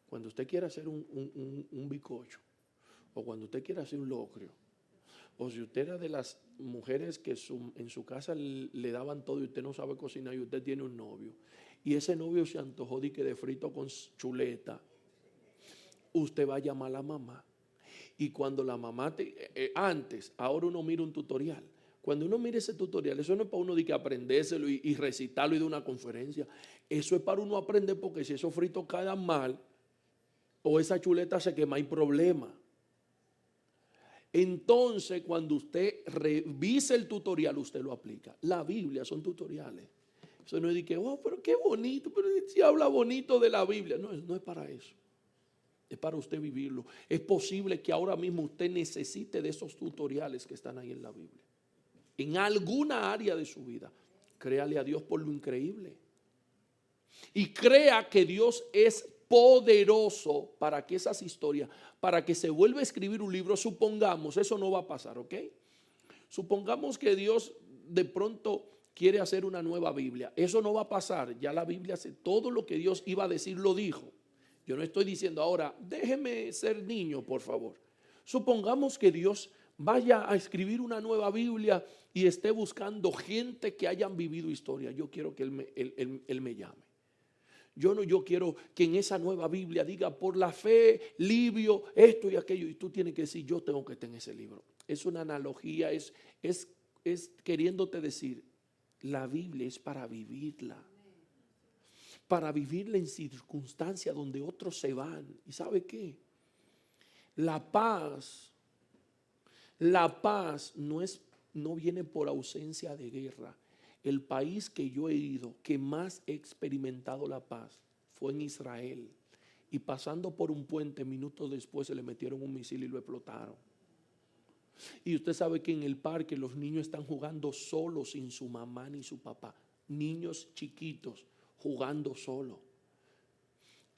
Cuando usted quiere hacer un bizcocho, o cuando usted quiere hacer un locrio, o si usted era de las mujeres que en su casa le daban todo y usted no sabe cocinar y usted tiene un novio, y ese novio se antojó de frito con chuleta, usted va a llamar a la mamá. Y cuando la mamá, ahora uno mira un tutorial. Cuando uno mira ese tutorial, eso no es para uno de que aprendérselo y recitarlo y de una conferencia. Eso es para uno aprender, porque si esos fritos quedan mal o esa chuleta se quema, hay problema. Entonces, cuando usted revise el tutorial, usted lo aplica. La Biblia son tutoriales. Eso no es de que, oh, pero qué bonito, pero si habla bonito de la Biblia. No es para eso. Es para usted vivirlo. Es posible que ahora mismo usted necesite de esos tutoriales que están ahí en la Biblia. En alguna área de su vida, créale a Dios por lo increíble. Y crea que Dios es poderoso para que esas historias, para que se vuelva a escribir un libro. Supongamos, eso no va a pasar, ¿ok? Supongamos que Dios de pronto quiere hacer una nueva Biblia. Eso no va a pasar. Ya la Biblia hace todo lo que Dios iba a decir, lo dijo. Yo no estoy diciendo ahora, déjeme ser niño, por favor. Supongamos que Dios vaya a escribir una nueva Biblia y esté buscando gente que hayan vivido historia. Yo quiero que Él me llame. Yo quiero que en esa nueva Biblia diga, por la fe, Livio, esto y aquello. Y tú tienes que decir, yo tengo que tener ese libro. Es una analogía, es queriéndote decir, la Biblia es para vivirla. Para vivirla en circunstancias donde otros se van. ¿Y sabe qué? La paz no viene por ausencia de guerra. El país que yo he ido, que más he experimentado la paz, fue en Israel. Y pasando por un puente, minutos después se le metieron un misil y lo explotaron. Y usted sabe que en el parque los niños están jugando solos, sin su mamá ni su papá. Niños chiquitos jugando solo.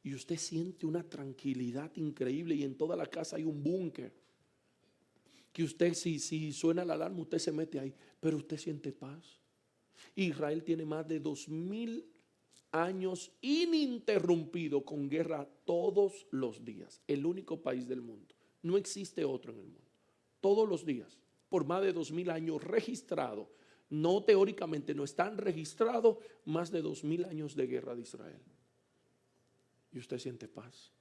Y usted siente una tranquilidad increíble, y en toda la casa hay un búnker. Que usted, si suena la alarma, usted se mete ahí, pero usted siente paz. Israel tiene más de 2000 años ininterrumpido con guerra todos los días. El único país del mundo. No existe otro en el mundo. Todos los días, por más de 2000 años registrado. No teóricamente, no están registrados más de 2000 años de guerra de Israel. Y usted siente paz.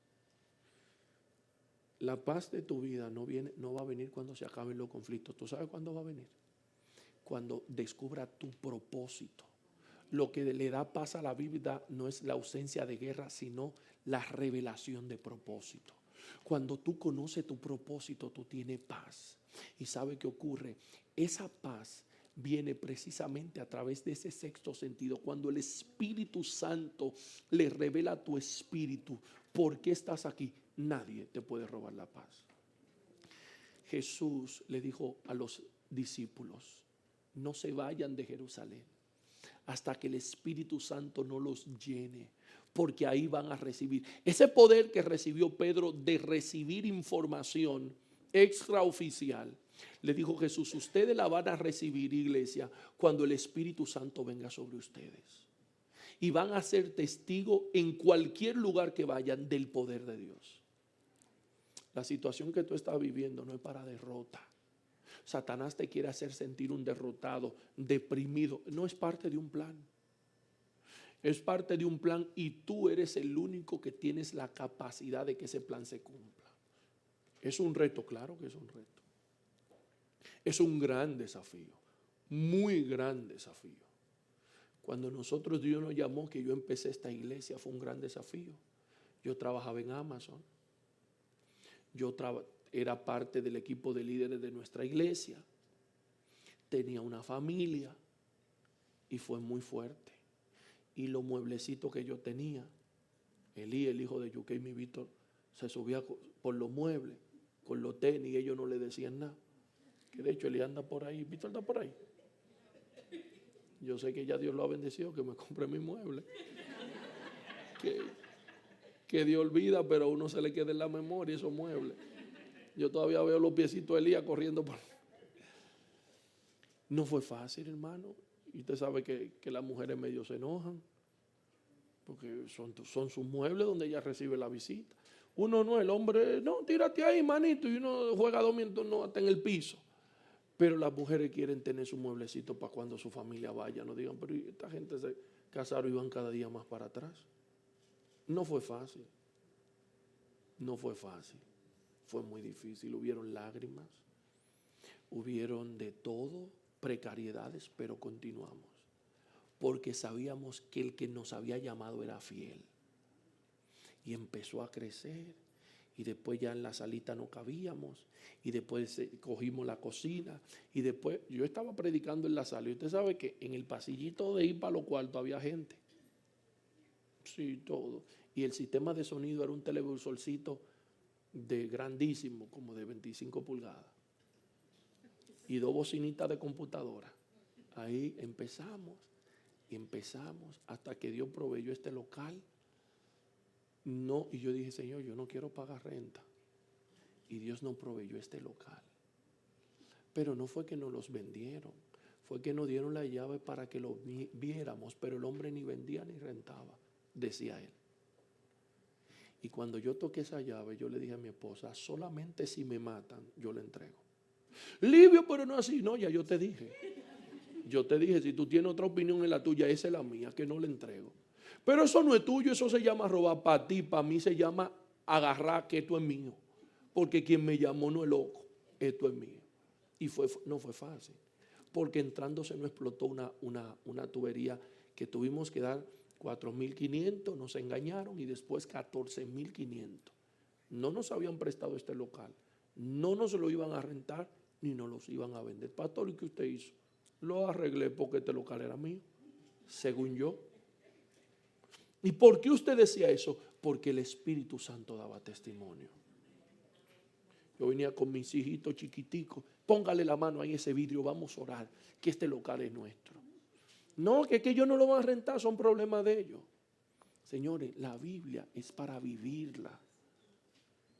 La paz de tu vida no va a venir cuando se acaben los conflictos. ¿Tú sabes cuándo va a venir? Cuando descubra tu propósito. Lo que le da paz a la vida no es la ausencia de guerra, sino la revelación de propósito. Cuando tú conoces tu propósito, tú tienes paz. ¿Y sabe qué ocurre? Esa paz viene precisamente a través de ese sexto sentido. Cuando el Espíritu Santo le revela a tu espíritu por qué estás aquí, nadie te puede robar la paz. Jesús le dijo a los discípulos, no se vayan de Jerusalén hasta que el Espíritu Santo no los llene, porque ahí van a recibir ese poder que recibió Pedro de recibir información extraoficial. Le dijo Jesús, ustedes la van a recibir, iglesia, cuando el Espíritu Santo venga sobre ustedes. Y van a ser testigos en cualquier lugar que vayan del poder de Dios. La situación que tú estás viviendo no es para derrota. Satanás te quiere hacer sentir un derrotado, deprimido. No es parte de un plan. Es parte de un plan y tú eres el único que tienes la capacidad de que ese plan se cumpla. Es un reto, claro que es un reto. Es un gran desafío, muy gran desafío. Cuando Dios nos llamó, que yo empecé esta iglesia, fue un gran desafío. Yo trabajaba en Amazon. Era parte del equipo de líderes de nuestra iglesia. Tenía una familia y fue muy fuerte. Y los mueblecitos que yo tenía, Elí, el hijo de Yuke y mi Víctor, se subía por los muebles, con los tenis, y ellos no le decían nada. Que de hecho Elí anda por ahí, Víctor anda por ahí. Yo sé que ya Dios lo ha bendecido, que me compré mi mueble. Que Dios olvida, pero a uno se le queda en la memoria esos muebles. Yo todavía veo los piecitos de Elías corriendo por... No fue fácil, hermano. Y usted sabe que las mujeres medio se enojan, porque son sus muebles donde ella recibe la visita. Uno no, el hombre, no, tírate ahí, manito, y uno juega domingo, no, hasta en el piso. Pero las mujeres quieren tener su mueblecito para cuando su familia vaya. No digan, pero esta gente se casaron y van cada día más para atrás. No fue fácil. No fue fácil. Fue muy difícil. Hubieron lágrimas. Hubieron de todo, precariedades, pero continuamos. Porque sabíamos que el que nos había llamado era fiel. Y empezó a crecer. Y después ya en la salita no cabíamos. Y después cogimos la cocina. Y después yo estaba predicando en la sala. Y usted sabe que en el pasillito de ir para los cuartos había gente. Sí, todo. Y el sistema de sonido era un televisorcito de grandísimo, como de 25 pulgadas. Y 2 bocinitas de computadora. Ahí empezamos. Y empezamos hasta que Dios proveyó este local. No, y yo dije, Señor, yo no quiero pagar renta. Y Dios nos proveyó este local. Pero no fue que nos los vendieron, fue que nos dieron la llave para que lo viéramos, pero el hombre ni vendía ni rentaba, decía él. Y cuando yo toqué esa llave, yo le dije a mi esposa, solamente si me matan, yo le entrego. Livio, pero no así, no, ya yo te dije. Yo te dije, si tú tienes otra opinión en la tuya, esa es la mía, que no le entrego. Pero eso no es tuyo, eso se llama robar. Para ti, para mí se llama agarrar que esto es mío. Porque quien me llamó no es loco, esto es mío. Y no fue fácil. Porque entrando se nos explotó una tubería que tuvimos que dar 4.500, nos engañaron y después 14.500. No nos habían prestado este local, no nos lo iban a rentar ni nos los iban a vender. Pastor, ¿y qué usted hizo? Lo arreglé porque este local era mío, según yo. ¿Y por qué usted decía eso? Porque el Espíritu Santo daba testimonio. Yo venía con mis hijitos chiquiticos, póngale la mano ahí a ese vidrio, vamos a orar, que este local es nuestro. No, que ellos no lo van a rentar, son problemas de ellos. Señores, la Biblia es para vivirla.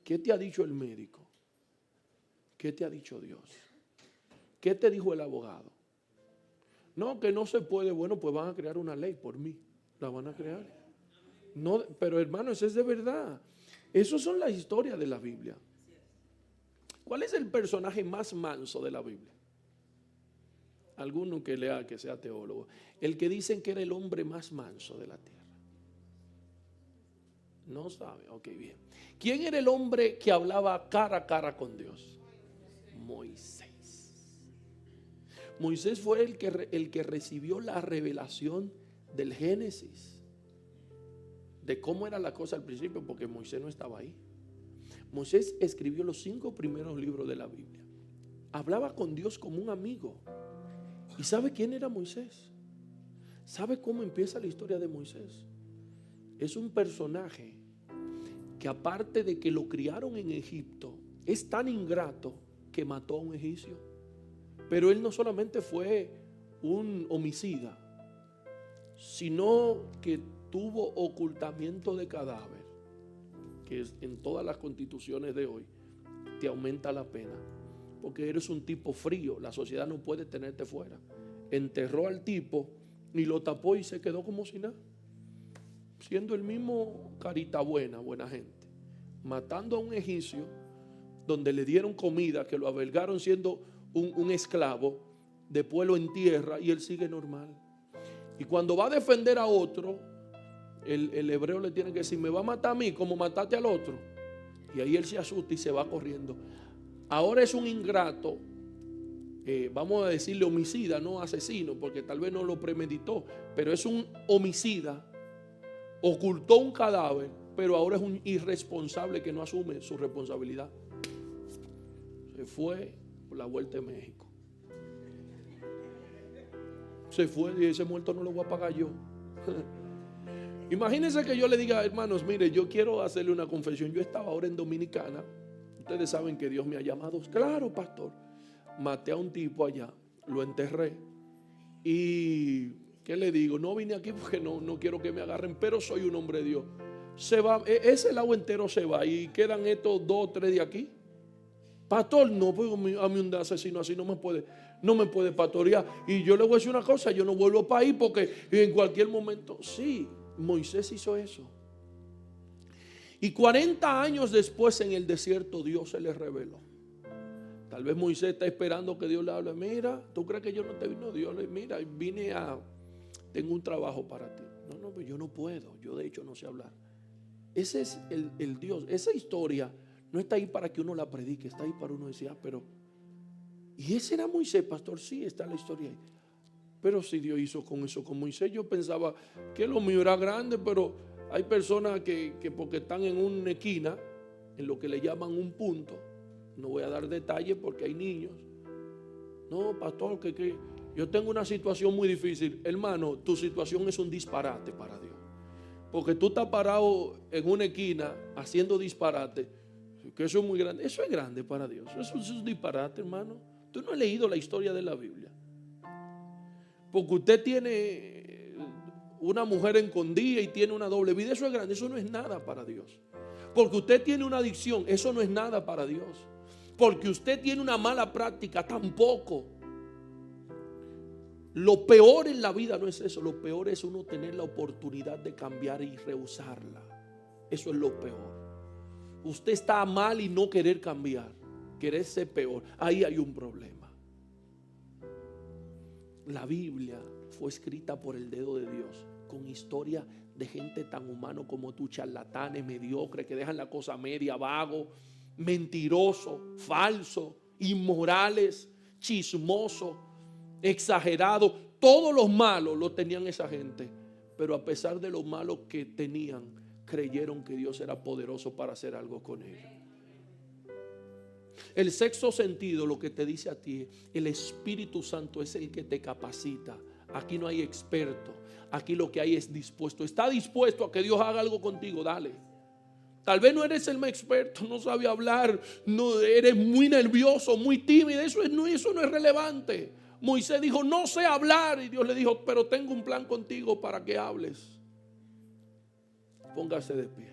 ¿Qué te ha dicho el médico? ¿Qué te ha dicho Dios? ¿Qué te dijo el abogado? No, que no se puede. Bueno, pues van a crear una ley por mí. La van a crear. No, pero hermano, eso es de verdad. Esas son las historias de la Biblia. ¿Cuál es el personaje más manso de la Biblia? Alguno que lea, que sea teólogo. El que dicen que era el hombre más manso de la tierra. No sabe, ok, bien. ¿Quién era el hombre que hablaba cara a cara con Dios? Moisés. Moisés fue el que recibió la revelación del Génesis. De cómo era la cosa al principio, porque Moisés no estaba ahí. Moisés escribió los 5 primeros libros de la Biblia. Hablaba con Dios como un amigo. ¿Y sabe quién era Moisés? ¿Sabe cómo empieza la historia de Moisés? Es un personaje que, aparte de que lo criaron en Egipto, es tan ingrato que mató a un egipcio. Pero él no solamente fue un homicida, sino que tuvo ocultamiento de cadáver, que en todas las constituciones de hoy te aumenta la pena, porque eres un tipo frío, la sociedad no puede tenerte fuera. Enterró al tipo y lo tapó y se quedó como si nada, siendo el mismo carita buena gente, matando a un egipcio donde le dieron comida, que lo albergaron siendo un esclavo, después lo entierra y él sigue normal. Y cuando va a defender a otro, el hebreo le tiene que decir, me va a matar a mí como mataste al otro. Y ahí él se asusta y se va corriendo. Ahora es un ingrato, vamos a decirle homicida, no asesino, porque tal vez no lo premeditó, pero es un homicida, ocultó un cadáver, pero ahora es un irresponsable que no asume su responsabilidad. Se fue por la vuelta de México. Se fue y ese muerto no lo voy a pagar yo. Imagínense que yo le diga, hermanos, mire, yo quiero hacerle una confesión. Yo estaba ahora en Dominicana. Ustedes saben que Dios me ha llamado. Claro, pastor. Maté a un tipo allá, lo enterré. Y ¿qué le digo? No vine aquí porque no quiero que me agarren, pero soy un hombre de Dios. Se va, ese lado entero se va y quedan estos 2 o 3 de aquí. Pastor, no, pues a mí un asesino así no me puede pastorear. Y yo le voy a decir una cosa, yo no vuelvo para ahí porque en cualquier momento, sí, Moisés hizo eso. Y 40 años después en el desierto Dios se le reveló. Tal vez Moisés está esperando que Dios le hable. Mira, ¿tú crees que yo no te vino? Dios le mira, tengo un trabajo para ti. No, pues yo no puedo, yo de hecho no sé hablar. Ese es el Dios, esa historia no está ahí para que uno la predique, está ahí para uno decir, pero ¿y ese era Moisés, pastor? Sí, está la historia ahí. Pero si Dios hizo con eso con Moisés, yo pensaba que lo mío era grande, pero hay personas que porque están en una esquina, en lo que le llaman un punto, no voy a dar detalles porque hay niños. No, pastor, que yo tengo una situación muy difícil. Hermano, tu situación es un disparate para Dios. Porque tú estás parado en una esquina haciendo disparate, que eso es muy grande. Eso es grande para Dios. Eso es un disparate, hermano. Tú no has leído la historia de la Biblia. Porque usted tiene una mujer escondida y tiene una doble vida. Eso es grande. Eso no es nada para Dios. Porque usted tiene una adicción. Eso no es nada para Dios. Porque usted tiene una mala práctica. Tampoco. Lo peor en la vida no es eso. Lo peor es uno tener la oportunidad de cambiar y rehusarla. Eso es lo peor. Usted está mal y no querer cambiar, querer ser peor. Ahí hay un problema. La Biblia fue escrita por el dedo de Dios, con historia de gente tan humano como tú, charlatanes, mediocres, que dejan la cosa media, vago, mentiroso, falso, inmorales, chismoso, exagerado. Todos los malos lo tenían esa gente, pero a pesar de los malos que tenían, creyeron que Dios era poderoso para hacer algo con ellos. El sexto sentido lo que te dice a ti, el Espíritu Santo es el que te capacita. Aquí no hay experto, aquí lo que hay es dispuesto. Está dispuesto a que Dios haga algo contigo, dale. Tal vez no eres el más experto, no sabes hablar, no, eres muy nervioso, muy tímido, eso no es relevante. Moisés dijo, no sé hablar, y Dios le dijo, pero tengo un plan contigo para que hables. Póngase de pies.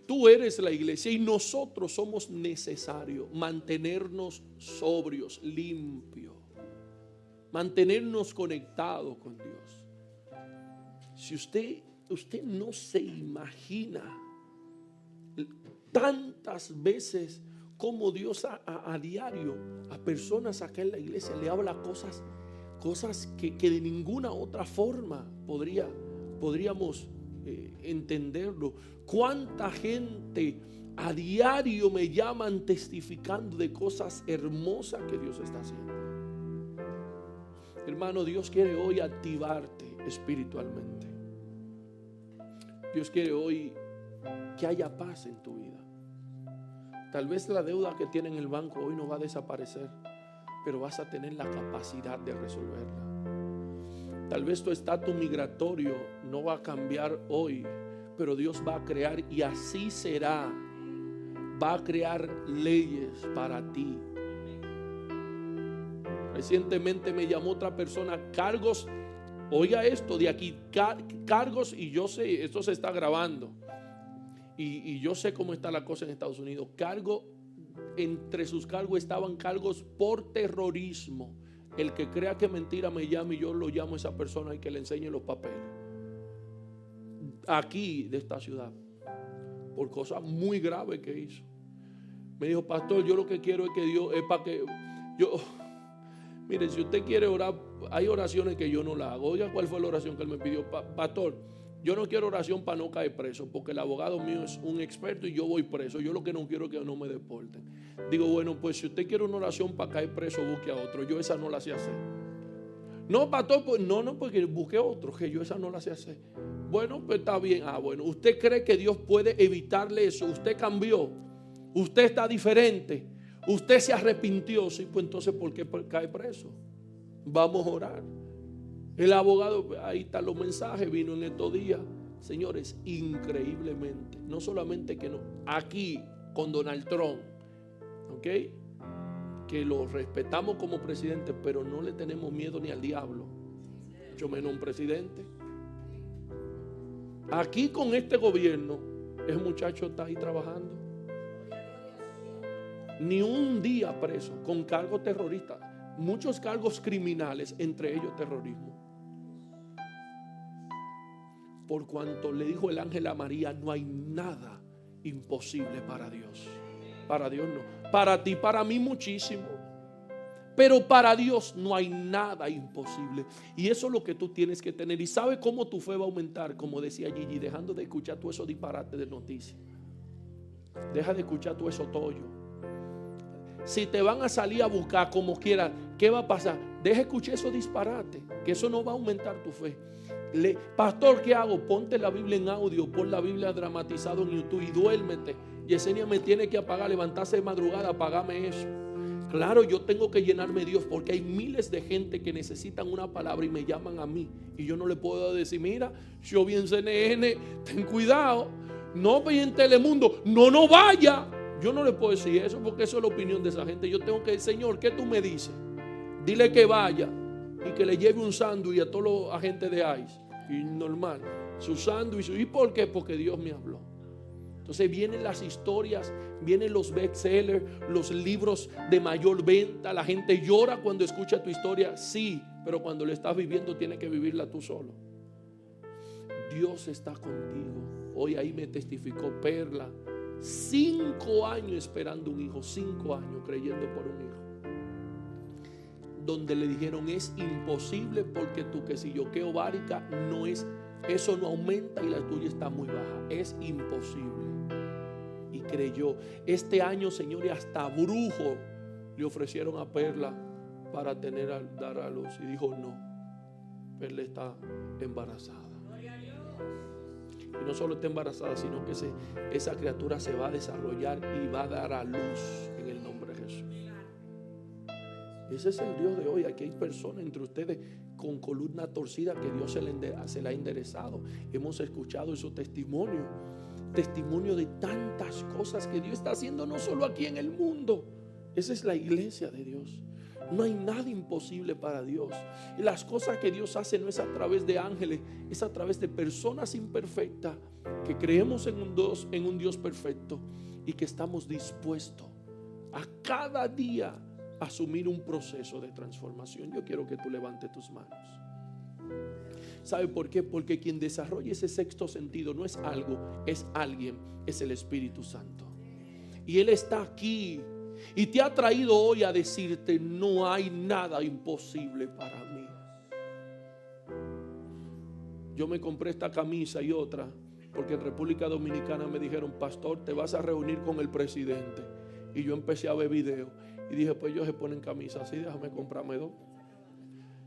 Tú eres la iglesia y nosotros somos necesarios mantenernos sobrios, limpios, mantenernos conectados con Dios. Si usted no se imagina tantas veces como Dios a diario a personas acá en la iglesia le habla cosas que de ninguna otra forma podríamos entenderlo. Cuánta gente a diario me llaman testificando de cosas hermosas que Dios está haciendo. Hermano, Dios quiere hoy activarte espiritualmente. Dios quiere hoy que haya paz en tu vida. Tal vez la deuda que tiene en el banco hoy no va a desaparecer, pero vas a tener la capacidad de resolverla. Tal vez tu estatus migratorio no va a cambiar hoy, pero Dios va a crear, y así será, va a crear leyes para ti. Recientemente me llamó otra persona, cargos, oiga esto de aquí, cargos, y yo sé, esto se está grabando, y yo sé cómo está la cosa en Estados Unidos. Entre sus cargos estaban cargos por terrorismo. El que crea que mentira me llame y yo lo llamo a esa persona y que le enseñe los papeles. Aquí de esta ciudad, por cosas muy graves que hizo. Me dijo, pastor, yo lo que quiero es que Dios, es para que yo, Mire, si usted quiere orar, hay oraciones que yo no la hago. Oiga, ¿cuál fue la oración que él me pidió? Pastor, yo no quiero oración para no caer preso, porque el abogado mío es un experto y yo voy preso. Yo lo que no quiero es que no me deporten. Digo, bueno, pues si usted quiere una oración para caer preso, busque a otro. Yo esa no la sé hacer. No, pastor, pues no, porque busque otro, que yo esa no la sé hacer. Bueno, pues está bien. Bueno, ¿usted cree que Dios puede evitarle eso? Usted cambió, usted está diferente, usted se arrepintió. Sí, pues entonces, ¿por qué cae preso? Vamos a orar. El abogado, ahí están los mensajes, vino en estos días. Señores, increíblemente, no solamente que no, aquí con Donald Trump, ¿ok? Que lo respetamos como presidente, pero no le tenemos miedo ni al diablo, mucho menos a un presidente. Aquí con este gobierno, ese muchacho está ahí trabajando. Ni un día preso, con cargos terroristas, muchos cargos criminales, entre ellos terrorismo. Por cuanto le dijo el ángel a María, no hay nada imposible para Dios. Para Dios no. Para ti, para mí muchísimo. Pero para Dios no hay nada imposible. Y eso es lo que tú tienes que tener. ¿Y sabes cómo tu fe va a aumentar? Como decía Gigi, dejando de escuchar todo eso disparate de noticias. Deja de escuchar todo eso tollo. Si te van a salir a buscar como quieran, ¿qué va a pasar? Deja de escuchar eso disparate, que eso no va a aumentar tu fe. Pastor, ¿qué hago? Ponte la Biblia en audio, pon la Biblia dramatizada en YouTube y duérmete. Yesenia me tiene que apagar, levantarse de madrugada, apagame eso. Claro, yo tengo que llenarme de Dios, porque hay miles de gente que necesitan una palabra y me llaman a mí. Y yo no le puedo decir, mira, yo vi en CNN, ten cuidado. No ve en Telemundo, no vaya. Yo no le puedo decir eso, porque eso es la opinión de esa gente. Yo tengo que decir, Señor, ¿qué tú me dices? Dile que vaya y que le lleve un sándwich a todos los agentes de ICE. Y normal, su sándwich. ¿Y por qué? Porque Dios me habló. Entonces vienen las historias, vienen los bestsellers, los libros de mayor venta. La gente llora cuando escucha tu historia, sí, pero cuando lo estás viviendo tienes que vivirla tú solo. Dios está contigo. Hoy ahí me testificó Perla, 5 años esperando un hijo, 5 años creyendo por un hijo. Donde le dijeron es imposible porque tu quesilloqueo ovárica no es, eso no aumenta y la tuya está muy baja, es imposible. Y creyó. Este año, señores, hasta brujo le ofrecieron a Perla para dar a luz y dijo no, Perla está embarazada. Y no solo está embarazada, sino que esa criatura se va a desarrollar y va a dar a luz en el nombre de Jesús. Ese es el Dios de hoy. Aquí hay personas entre ustedes con columna torcida que Dios se la ha enderezado. Hemos escuchado esos testimonios. Testimonio de tantas cosas que Dios está haciendo, no solo aquí en el mundo. Esa es la iglesia de Dios. No hay nada imposible para Dios. Y las cosas que Dios hace no es a través de ángeles, es a través de personas imperfectas que creemos en un Dios perfecto y que estamos dispuestos a cada día asumir un proceso de transformación. Yo quiero que tú levantes tus manos. ¿Sabe por qué? Porque quien desarrolla ese sexto sentido no es algo, es alguien, es el Espíritu Santo. Y Él está aquí y te ha traído hoy a decirte, no hay nada imposible para mí. Yo me compré esta camisa y otra porque en República Dominicana me dijeron, pastor, te vas a reunir con el presidente. Y yo empecé a ver videos y dije, pues ellos se ponen camisas así, déjame comprarme 2.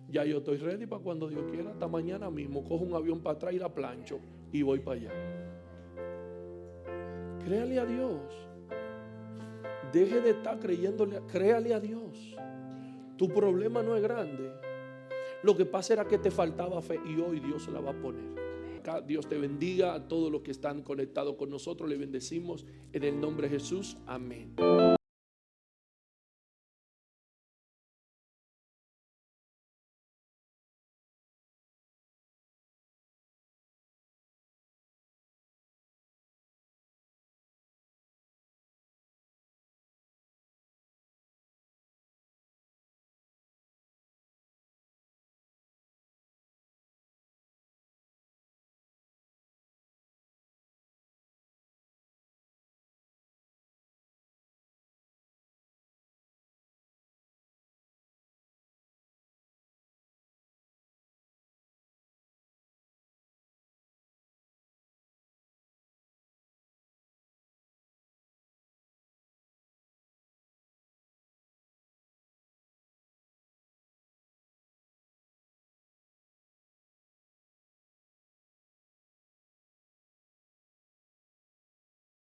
Ya yo estoy ready para cuando Dios quiera. Hasta mañana mismo cojo un avión para atrás y la plancho y voy para allá. Créale a Dios. Deje de estar creyéndole. Créale a Dios. Tu problema no es grande. Lo que pasa era que te faltaba fe y hoy Dios se la va a poner. Dios te bendiga a todos los que están conectados con nosotros. Le bendecimos en el nombre de Jesús. Amén.